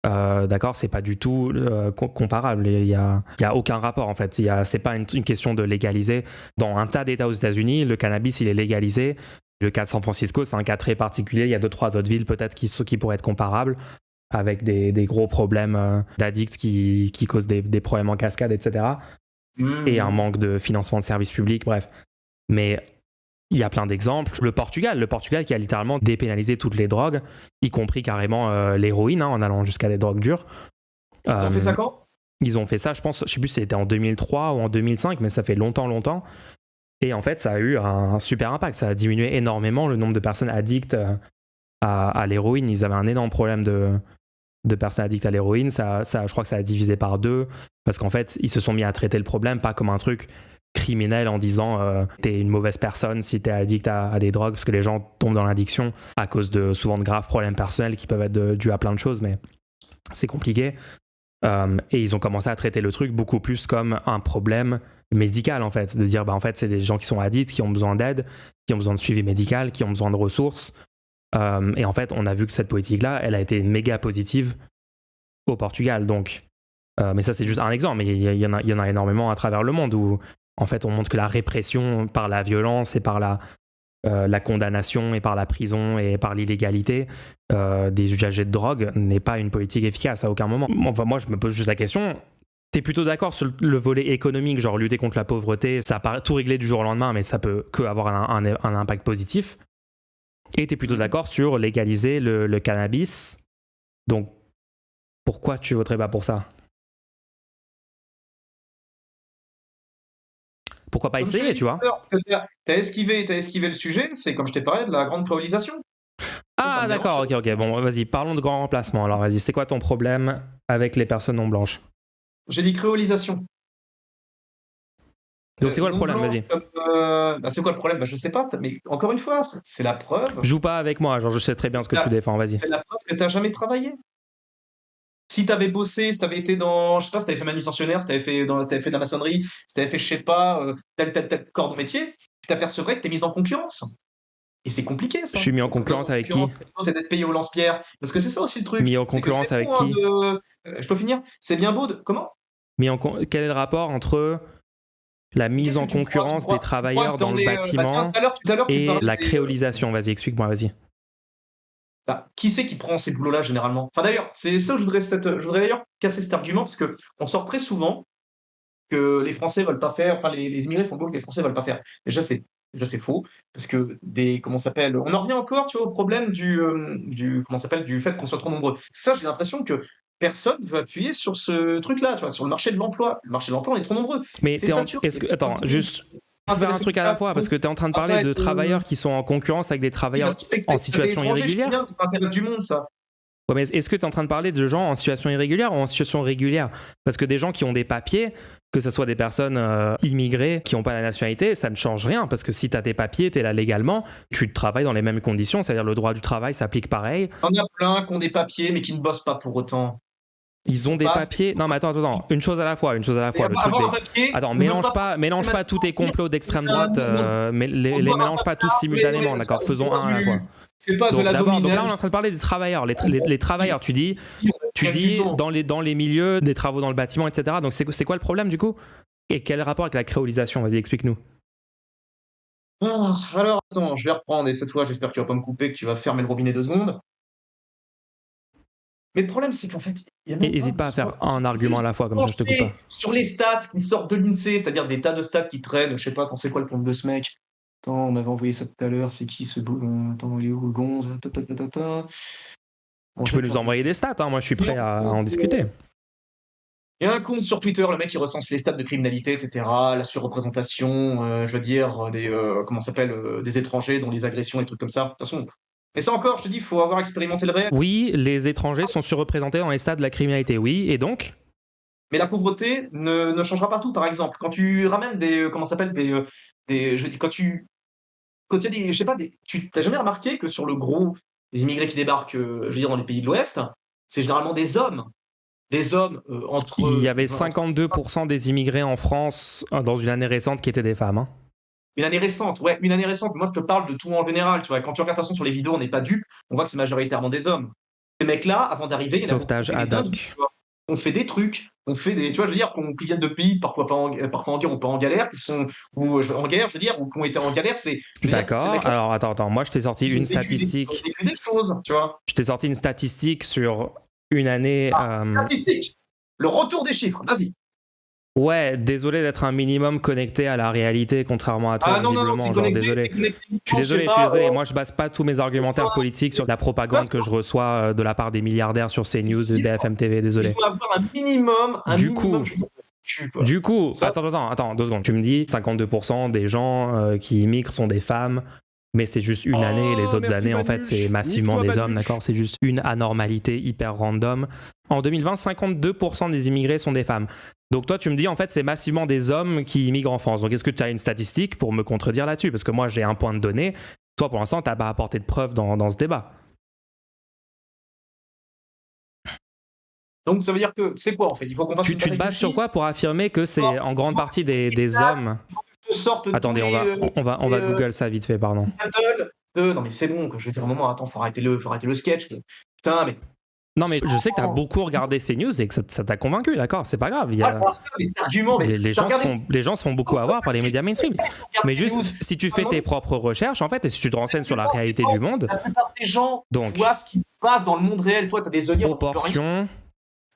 D'accord, c'est pas du tout comparable. Il y a aucun rapport en fait. C'est pas une question de légaliser. Dans un tas d'États aux États-Unis, le cannabis il est légalisé. Le cas de San Francisco, c'est un cas très particulier. Il y a 2-3 autres villes peut-être qui pourraient être comparables avec des gros problèmes d'addicts qui causent des problèmes en cascade, etc. Et un manque de financement de services publics, bref. Mais il y a plein d'exemples. Le Portugal qui a littéralement dépénalisé toutes les drogues, y compris carrément l'héroïne, en allant jusqu'à des drogues dures. Ils ont fait ça quand? Ils ont fait ça, je pense, je sais plus si c'était en 2003 ou en 2005, mais ça fait longtemps. Et en fait, ça a eu un super impact. Ça a diminué énormément le nombre de personnes addictes à l'héroïne. Ils avaient un énorme problème de personnes addictes à l'héroïne. Je crois que ça a divisé par 2 parce qu'en fait, ils se sont mis à traiter le problème pas comme un truc criminel en disant t'es une mauvaise personne si t'es addict à des drogues, parce que les gens tombent dans l'addiction à cause de souvent de graves problèmes personnels qui peuvent être dus à plein de choses, mais c'est compliqué. Et ils ont commencé à traiter le truc beaucoup plus comme un problème médical en fait, de dire bah en fait c'est des gens qui sont addicts, qui ont besoin d'aide, qui ont besoin de suivi médical, qui ont besoin de ressources. Et en fait on a vu que cette politique-là, elle a été méga positive au Portugal. Donc, mais ça c'est juste un exemple, mais il y en a énormément à travers le monde où en fait on montre que la répression par la violence et par la condamnation et par la prison et par l'illégalité des usagers de drogue n'est pas une politique efficace à aucun moment. Enfin, moi, je me pose juste la question. T'es plutôt d'accord sur le volet économique, genre lutter contre la pauvreté, ça paraît tout régler du jour au lendemain, mais ça peut que avoir un impact positif. Et t'es plutôt d'accord sur légaliser le cannabis. Donc, pourquoi tu voterais pas pour ça? Pourquoi pas Comme je te essayer, l'ai dit tu vois? tout à l'heure, t'as esquivé le sujet, c'est comme je t'ai parlé de la grande priorisation. Ça Ah, me dérange. d'accord, ok. Bon, vas-y, parlons de grand remplacement. Alors, vas-y, c'est quoi ton problème avec les personnes non blanches? J'ai dit créolisation. Donc, c'est quoi le Non problème? blanche Vas-y. comme, bah, c'est quoi le problème? Bah, je sais pas, mais encore une fois, c'est la preuve Joue pas avec moi, genre, je sais très bien ce que tu défends, vas-y. c'est la preuve que t'as jamais travaillé. Si tu avais bossé, si tu avais été dans, je sais pas, si tu avais fait manutentionnaire, si tu avais fait, fait de la maçonnerie, si tu avais fait, je sais pas, tel corps de métier, tu t'apercevrais que tu es mis en concurrence. Et c'est compliqué, Je ça. suis mis en Quand tu es concurrence en avec qui? concurrence, c'est d'être payé au lance-pierre. Parce que c'est ça aussi le truc. Mis en C'est que c'est concurrence avec bon, hein, qui? de. Je peux finir? C'est bien beau de. Comment? Quel est le rapport entre la mise Qu'est-ce que en tu crois? concurrence des Tu crois que travailleurs dans dans le les. Bah tiens, bâtiment tout à l'heure, tu et parlais la des. créolisation? Vas-y, explique-moi, vas-y. Bah, qui c'est qui prend ces boulots-là généralement? Enfin d'ailleurs, c'est ça où je voudrais d'ailleurs casser cet argument parce que on sort très souvent que les Français veulent pas faire, enfin les immigrés font beaucoup que les Français veulent pas faire. Déjà c'est faux parce que des comment ça s'appelle, on en revient encore, tu vois, au problème du comment ça s'appelle, du fait qu'on soit trop nombreux. C'est ça, j'ai l'impression que personne veut appuyer sur ce truc-là, tu vois, sur le marché de l'emploi. Le marché de l'emploi, on est trop nombreux. Mais C'est saturé. attends, juste Pas faut faire un intéressé truc à la fois parce que tu es en train de parler de travailleurs qui sont en concurrence avec des oui, travailleurs parce que en c'est des situation étrangers, je sais bien, irrégulière. ça intéresse du monde ça. Ouais, mais est-ce que tu es en train de parler de gens en situation irrégulière ou en situation régulière? Parce que des gens qui ont des papiers, que ce soit des personnes immigrées qui n'ont pas la nationalité, ça ne change rien. Parce que si tu as tes papiers, tu es là légalement, tu travailles dans les mêmes conditions, c'est-à-dire le droit du travail s'applique pareil. Il y en a plein qui ont des papiers mais qui ne bossent pas pour autant. Ils Ils ont sont des pas papiers. Non, mais attends. Une chose à la fois. Le truc avoir un des. papier Attends, ne veut pas mélange pas tous tes complots d'extrême droite. Mais les avoir un mélange pas tous papier, simultanément, d'accord? Faisons un à la fois. fais pas de Donc la d'abord, donc là on dominelle. est en train de parler des travailleurs. Les travailleurs, tu dis Rien du tout. dans les milieux, des travaux dans le bâtiment, etc. Donc c'est quoi le problème du coup? Et quel rapport avec la créolisation? Vas-y, explique-nous. Alors attends, je vais reprendre et cette fois j'espère que tu vas pas me couper, que tu vas fermer le robinet 2 secondes. Mais le problème, c'est qu'en fait, il y a Et même n'hésite pas à faire un argument à la fois, comme ça je te coupe pas. sur les stats qui sortent de l'INSEE, c'est-à-dire des tas de stats qui traînent, je sais pas quand c'est quoi le compte de ce mec. Attends, on m'avait envoyé ça tout à l'heure, c'est qui ce beau... Attends, il est où le gonze? Bon, Tu peux nous envoyer des stats, hein, moi je suis prêt à en discuter. Il y a un compte sur Twitter, le mec qui recense les stats de criminalité, etc., la surreprésentation, je veux dire, comment ça s'appelle, des étrangers, dont les agressions, et trucs comme ça. De toute façon, mais ça encore, je te dis, il faut avoir expérimenté le réel. Oui, les étrangers sont surreprésentés dans les stats de la criminalité, oui, et donc Mais la pauvreté ne changera pas tout. Par exemple, quand tu ramènes des, comment ça s'appelle, je veux dire, quand il y a des, je sais pas, tu t'as jamais remarqué que sur le gros, les immigrés qui débarquent, je veux dire, dans les pays de l'Ouest, c'est généralement des hommes. Des hommes entre. Il y avait 52% des immigrés en France dans une année récente qui étaient des femmes. Hein. Une année récente, ouais, une année récente. Moi, je te parle de tout en général. Tu vois, quand tu regardes de toute façon sur les vidéos, on n'est pas dupes. On voit que c'est majoritairement des hommes. Ces mecs-là, avant d'arriver, il y en a beaucoup Sauvetage qui ont fait des ad dingueries, hoc. tu vois. On fait des trucs, on fait des, tu vois, je veux dire, qui viennent de pays parfois parfois en guerre ou pas en galère, qui sont ou en guerre, je veux dire, ou qui ont été en galère. C'est, je veux dire, ces D'accord, mecs-là, alors attends, moi je t'ai sorti ils une ont statistique. vécu des choses, tu vois. Je t'ai sorti une statistique sur une année. Statistique. Le retour des chiffres. Vas-y. Ouais, désolé d'être un minimum connecté à la réalité, contrairement à toi, Ah non, non, non, visiblement. t'es Genre, connecté, désolé. t'es connecté. Je suis désolé, je suis désolé. Moi, je base pas tous mes argumentaires politiques sur de la propagande que je reçois de la part des milliardaires sur CNews et BFM TV. Désolé. Il faut avoir un minimum, Du coup, Ça- attends, 2 secondes. Tu me dis 52% des gens qui immigrent sont des femmes, mais c'est juste une année. Les autres années, en fait, c'est massivement des hommes, d'accord? C'est juste une anormalité hyper random. En 2020, 52% des immigrés sont des femmes. Donc toi, tu me dis, en fait, c'est massivement des hommes qui immigrent en France. Donc est-ce que tu as une statistique pour me contredire là-dessus? Parce que moi, j'ai un point de données. Toi, pour l'instant, tu n'as pas apporté de preuves dans ce débat. Donc ça veut dire que c'est quoi en fait? Il faut qu'on fasse une Tu te bataille bases de sur quoi pour affirmer que c'est en grande partie des hommes? sorte Attendez, on va Google ça vite fait, pardon. Non mais c'est bon, je vais dire un moment, attends, faut arrêter le sketch. Putain, mais. Non, mais je sais que tu as beaucoup regardé ces news et que ça t'a convaincu, d'accord, c'est pas grave. Les gens se font beaucoup avoir par les médias mainstream. Mais juste, si tu fais tes propres recherches, en fait, et si tu te renseignes sur la réalité du monde. La plupart des gens voient ce qui se passe dans le monde réel. Toi, tu as des œillères. Proportion.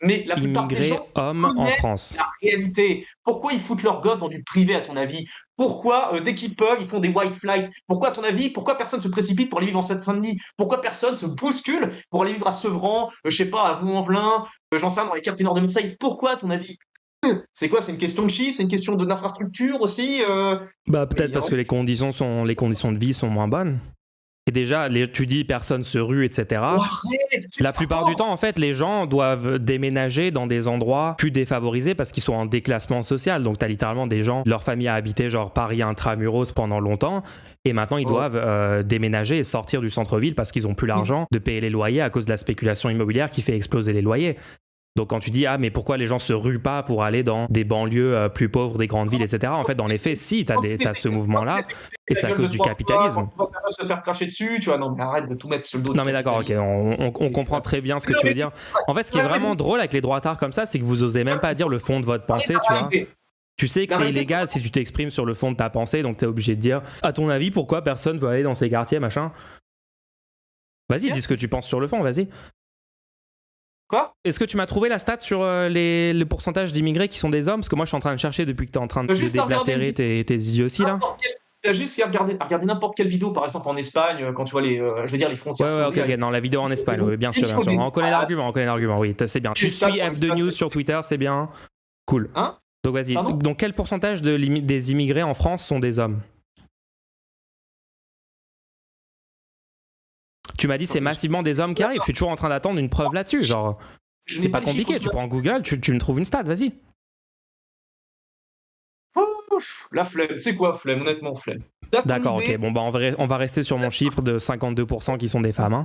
Mais la plupart des gens hommes en France. La réalité. Pourquoi ils foutent leurs gosses dans du privé, à ton avis? Pourquoi, dès qu'ils peuvent, ils font des white flights? Pourquoi, à ton avis, pourquoi personne se précipite pour aller vivre en Seine-Saint-Denis? Pourquoi personne se bouscule pour aller vivre à Sevran, je sais pas, à Vaux-en-Velin, j'en sais rien, dans les quartiers nord de Marseille? Pourquoi, à ton avis? C'est quoi? C'est une question de chiffres? C'est une question d'infrastructure aussi? Bah, peut-être parce que les conditions de vie sont moins bonnes. Et déjà, tu dis personne se rue, etc. La plupart du temps, en fait, les gens doivent déménager dans des endroits plus défavorisés parce qu'ils sont en déclassement social. Donc, tu as littéralement des gens, leur famille a habité genre Paris intramuros pendant longtemps et maintenant ils doivent déménager et sortir du centre-ville parce qu'ils n'ont plus l'argent de payer les loyers à cause de la spéculation immobilière qui fait exploser les loyers. Donc quand tu dis mais pourquoi les gens se ruent pas pour aller dans des banlieues plus pauvres des grandes villes, etc. En fait, dans les faits, si, t'as ce mouvement-là et c'est à cause du capitalisme. On va se faire cracher dessus, tu vois. Non, mais arrête de tout mettre sur le dos. Non mais d'accord, ok, on comprend très bien ce que tu veux dire. En fait, ce qui est vraiment drôle avec les droitards comme ça, c'est que vous osez même pas dire le fond de votre pensée, tu vois. Tu sais que c'est illégal si tu t'exprimes sur le fond de ta pensée, donc t'es obligé de dire, à ton avis, pourquoi personne veut aller dans ces quartiers, machin. Vas-y, dis ce que tu penses sur le fond, vas-y. Quoi? Est-ce que tu m'as trouvé la stat sur le pourcentage d'immigrés qui sont des hommes? Parce que moi, je suis en train de chercher depuis que tu es en train de déblatérer tes idioties là. Tu as juste à regarder n'importe quelle vidéo, par exemple en Espagne, quand tu vois les frontières. Ouais, ok, non, la vidéo en Espagne, oui, bien sûr. On connaît l'argument, oui, c'est bien. Tu suis F2 News sur Twitter, c'est bien. Cool. Hein? Donc vas-y, donc quel pourcentage des immigrés en France sont des hommes? Tu m'as dit c'est massivement des hommes qui arrivent. Je suis toujours en train d'attendre une preuve là-dessus. Genre, c'est pas compliqué. Tu prends Google, tu me trouves une stat. Vas-y. La flemme. C'est quoi flemme? Honnêtement, flemme. D'accord, ok. Bon, bah on va rester sur mon chiffre de 52% qui sont des femmes. Hein.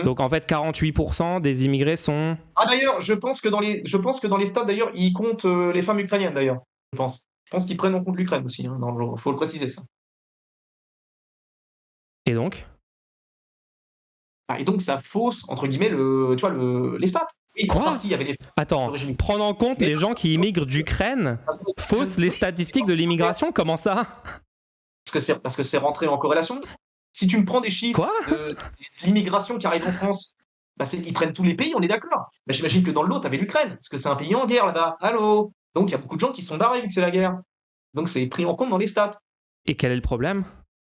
Donc en fait, 48% des immigrés sont. Ah d'ailleurs, je pense que dans les stats d'ailleurs, ils comptent les femmes ukrainiennes d'ailleurs. Je pense qu'ils prennent en compte l'Ukraine aussi. Hein, faut le préciser ça. Et donc? Et donc ça fausse entre guillemets les stats. Oui, quoi? Attends, prendre en compte les gens qui immigrent d'Ukraine fausse les statistiques de l'immigration? Comment ça? Parce que c'est rentré en corrélation. Si tu me prends des chiffres de l'immigration qui arrive en France Bah, ils prennent tous les pays, on est d'accord. Mais j'imagine que dans le lot, tu avais l'Ukraine, parce que c'est un pays en guerre là-bas. Allô? Donc il y a beaucoup de gens qui sont barrés vu que c'est la guerre. Donc c'est pris en compte dans les stats. Et quel est le problème?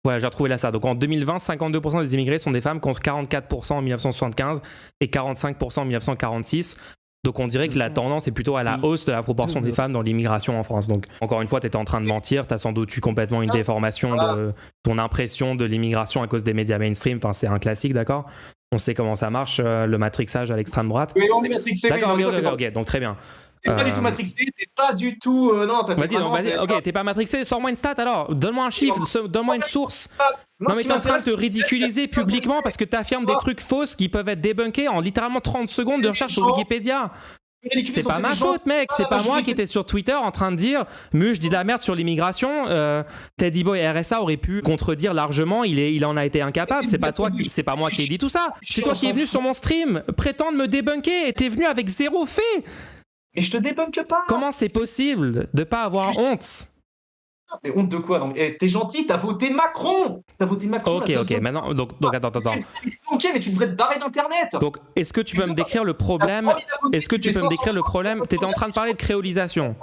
Voilà, j'ai retrouvé là ça. Donc en 2020, 52% des immigrés sont des femmes contre 44% en 1975 et 45% en 1946. Donc on dirait que la tendance est plutôt à la hausse de la proportion des femmes dans l'immigration en France. Donc encore une fois, tu étais en train de mentir, tu as sans doute eu complètement une déformation de ton impression de l'immigration à cause des médias mainstream. Enfin, c'est un classique, d'accord? On sait comment ça marche, le matrixage à l'extrême droite. Oui, on est matrixé. D'accord, ok, donc très bien. T'es pas du tout matrixé, t'es pas du tout... non, vas-y, ok, t'es pas matrixé, sors-moi une stat alors, donne-moi un chiffre, donne-moi une source. Non mais t'es en train de te ridiculiser publiquement parce que t'affirmes des trucs fausses qui peuvent être débunkés en littéralement 30 secondes de recherche sur Wikipédia. C'est pas ma faute, mec, c'est pas moi qui étais sur Twitter en train de dire je dis de la merde sur l'immigration, Teddy Boy et RSA auraient pu contredire largement, il en a été incapable, c'est pas moi qui ai dit tout ça, c'est toi qui es venu sur mon stream prétendre me débunker et t'es venu avec zéro fait. Mais je te débunke pas. Comment c'est possible de pas avoir honte? Mais honte de quoi? T'es gentil, t'as voté Macron. Ok, maintenant, donc attends. Ok, mais tu devrais te barrer d'internet. Donc, est-ce que tu peux me décrire le problème? T'étais en train de parler de créolisation.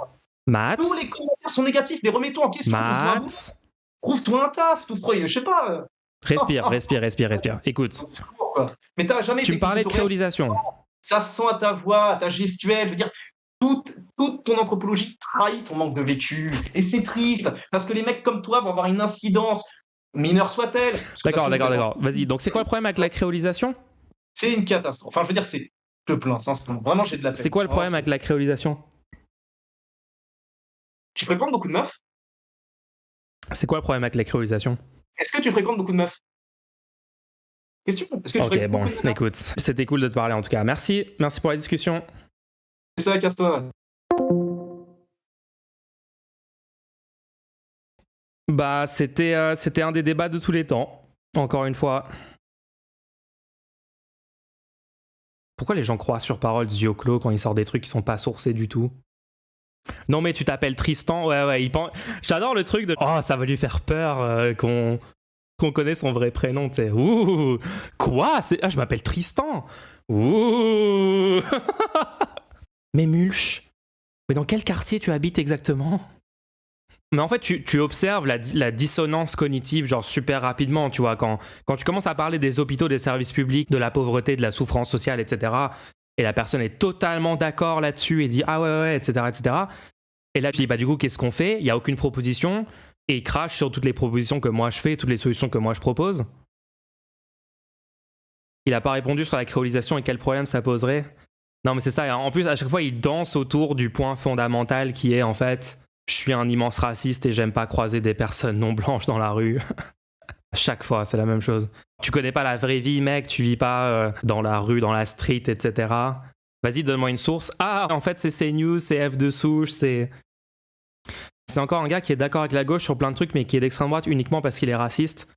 Matt. Tous les commentaires sont négatifs, mais remets-toi en question. Matt. Trouve-toi un taf, je sais pas. Respire. Écoute. Mais t'as jamais. Tu me parlais de créolisation. Ça sent à ta voix, à ta gestuelle, je veux dire. Toute ton anthropologie trahit ton manque de vécu. Et c'est triste, parce que les mecs comme toi vont avoir une incidence, mineure soit-elle. D'accord. Vas-y, donc c'est quoi le problème avec la créolisation? C'est une catastrophe. Enfin, je veux dire, c'est le plein, sincèrement. Vraiment, j'ai de la peine. C'est quoi le problème avec la créolisation? Tu fréquentes beaucoup de meufs? C'est quoi le problème avec la créolisation? Est-ce que tu fréquentes beaucoup de meufs? Question. Ok, bon, écoute, c'était cool de te parler en tout cas. Merci pour la discussion. C'est ça, casse-toi. Bah, c'était un des débats de tous les temps, encore une fois. Pourquoi les gens croient sur parole Zioclo quand il sort des trucs qui sont pas sourcés du tout? Non mais tu t'appelles Tristan, ouais, j'adore le truc de oh ça va lui faire peur qu'on connaît son vrai prénom, tu sais. Ouh, quoi? Je m'appelle Tristan. Ouh. Mais Mulch, mais dans quel quartier tu habites exactement? Mais en fait, tu observes la dissonance cognitive, genre super rapidement, tu vois, quand tu commences à parler des hôpitaux, des services publics, de la pauvreté, de la souffrance sociale, etc., et la personne est totalement d'accord là-dessus et dit ah ouais, etc., etc., et là tu dis bah du coup, qu'est-ce qu'on fait? Il n'y a aucune proposition, et il crache sur toutes les propositions que moi je fais, toutes les solutions que moi je propose. Il n'a pas répondu sur la créolisation et quel problème ça poserait. Non mais c'est ça, en plus à chaque fois il danse autour du point fondamental qui est en fait je suis un immense raciste et j'aime pas croiser des personnes non blanches dans la rue. À chaque fois c'est la même chose. Tu connais pas la vraie vie mec, tu vis pas dans la rue, dans la street, etc. Vas-y donne-moi une source. Ah en fait c'est CNews, c'est F de souche, c'est encore un gars qui est d'accord avec la gauche sur plein de trucs mais qui est d'extrême droite uniquement parce qu'il est raciste.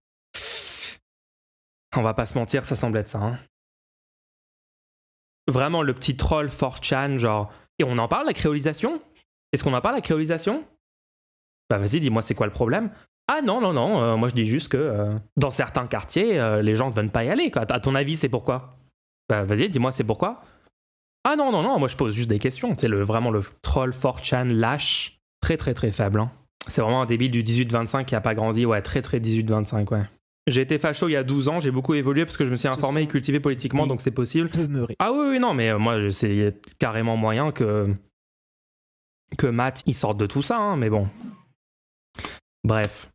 On va pas se mentir, ça semble être ça. Hein. Vraiment le petit troll 4chan, genre... Et on en parle, la créolisation? Est-ce qu'on en parle, la créolisation? Bah vas-y, dis-moi c'est quoi le problème? Ah non, moi je dis juste que dans certains quartiers, les gens ne veulent pas y aller, quoi. À ton avis, c'est pourquoi? Bah vas-y, dis-moi c'est pourquoi? Ah non, moi je pose juste des questions. C'est vraiment le troll 4chan lâche, très faible. Hein. C'est vraiment un débile du 18-25 qui a pas grandi, ouais, très 18-25, ouais. J'ai été facho il y a 12 ans, j'ai beaucoup évolué parce que je me suis informé et cultivé politiquement, donc c'est possible. Ah oui, non, mais moi, c'est carrément moyen que Matt, il sorte de tout ça, hein, mais bon. Bref.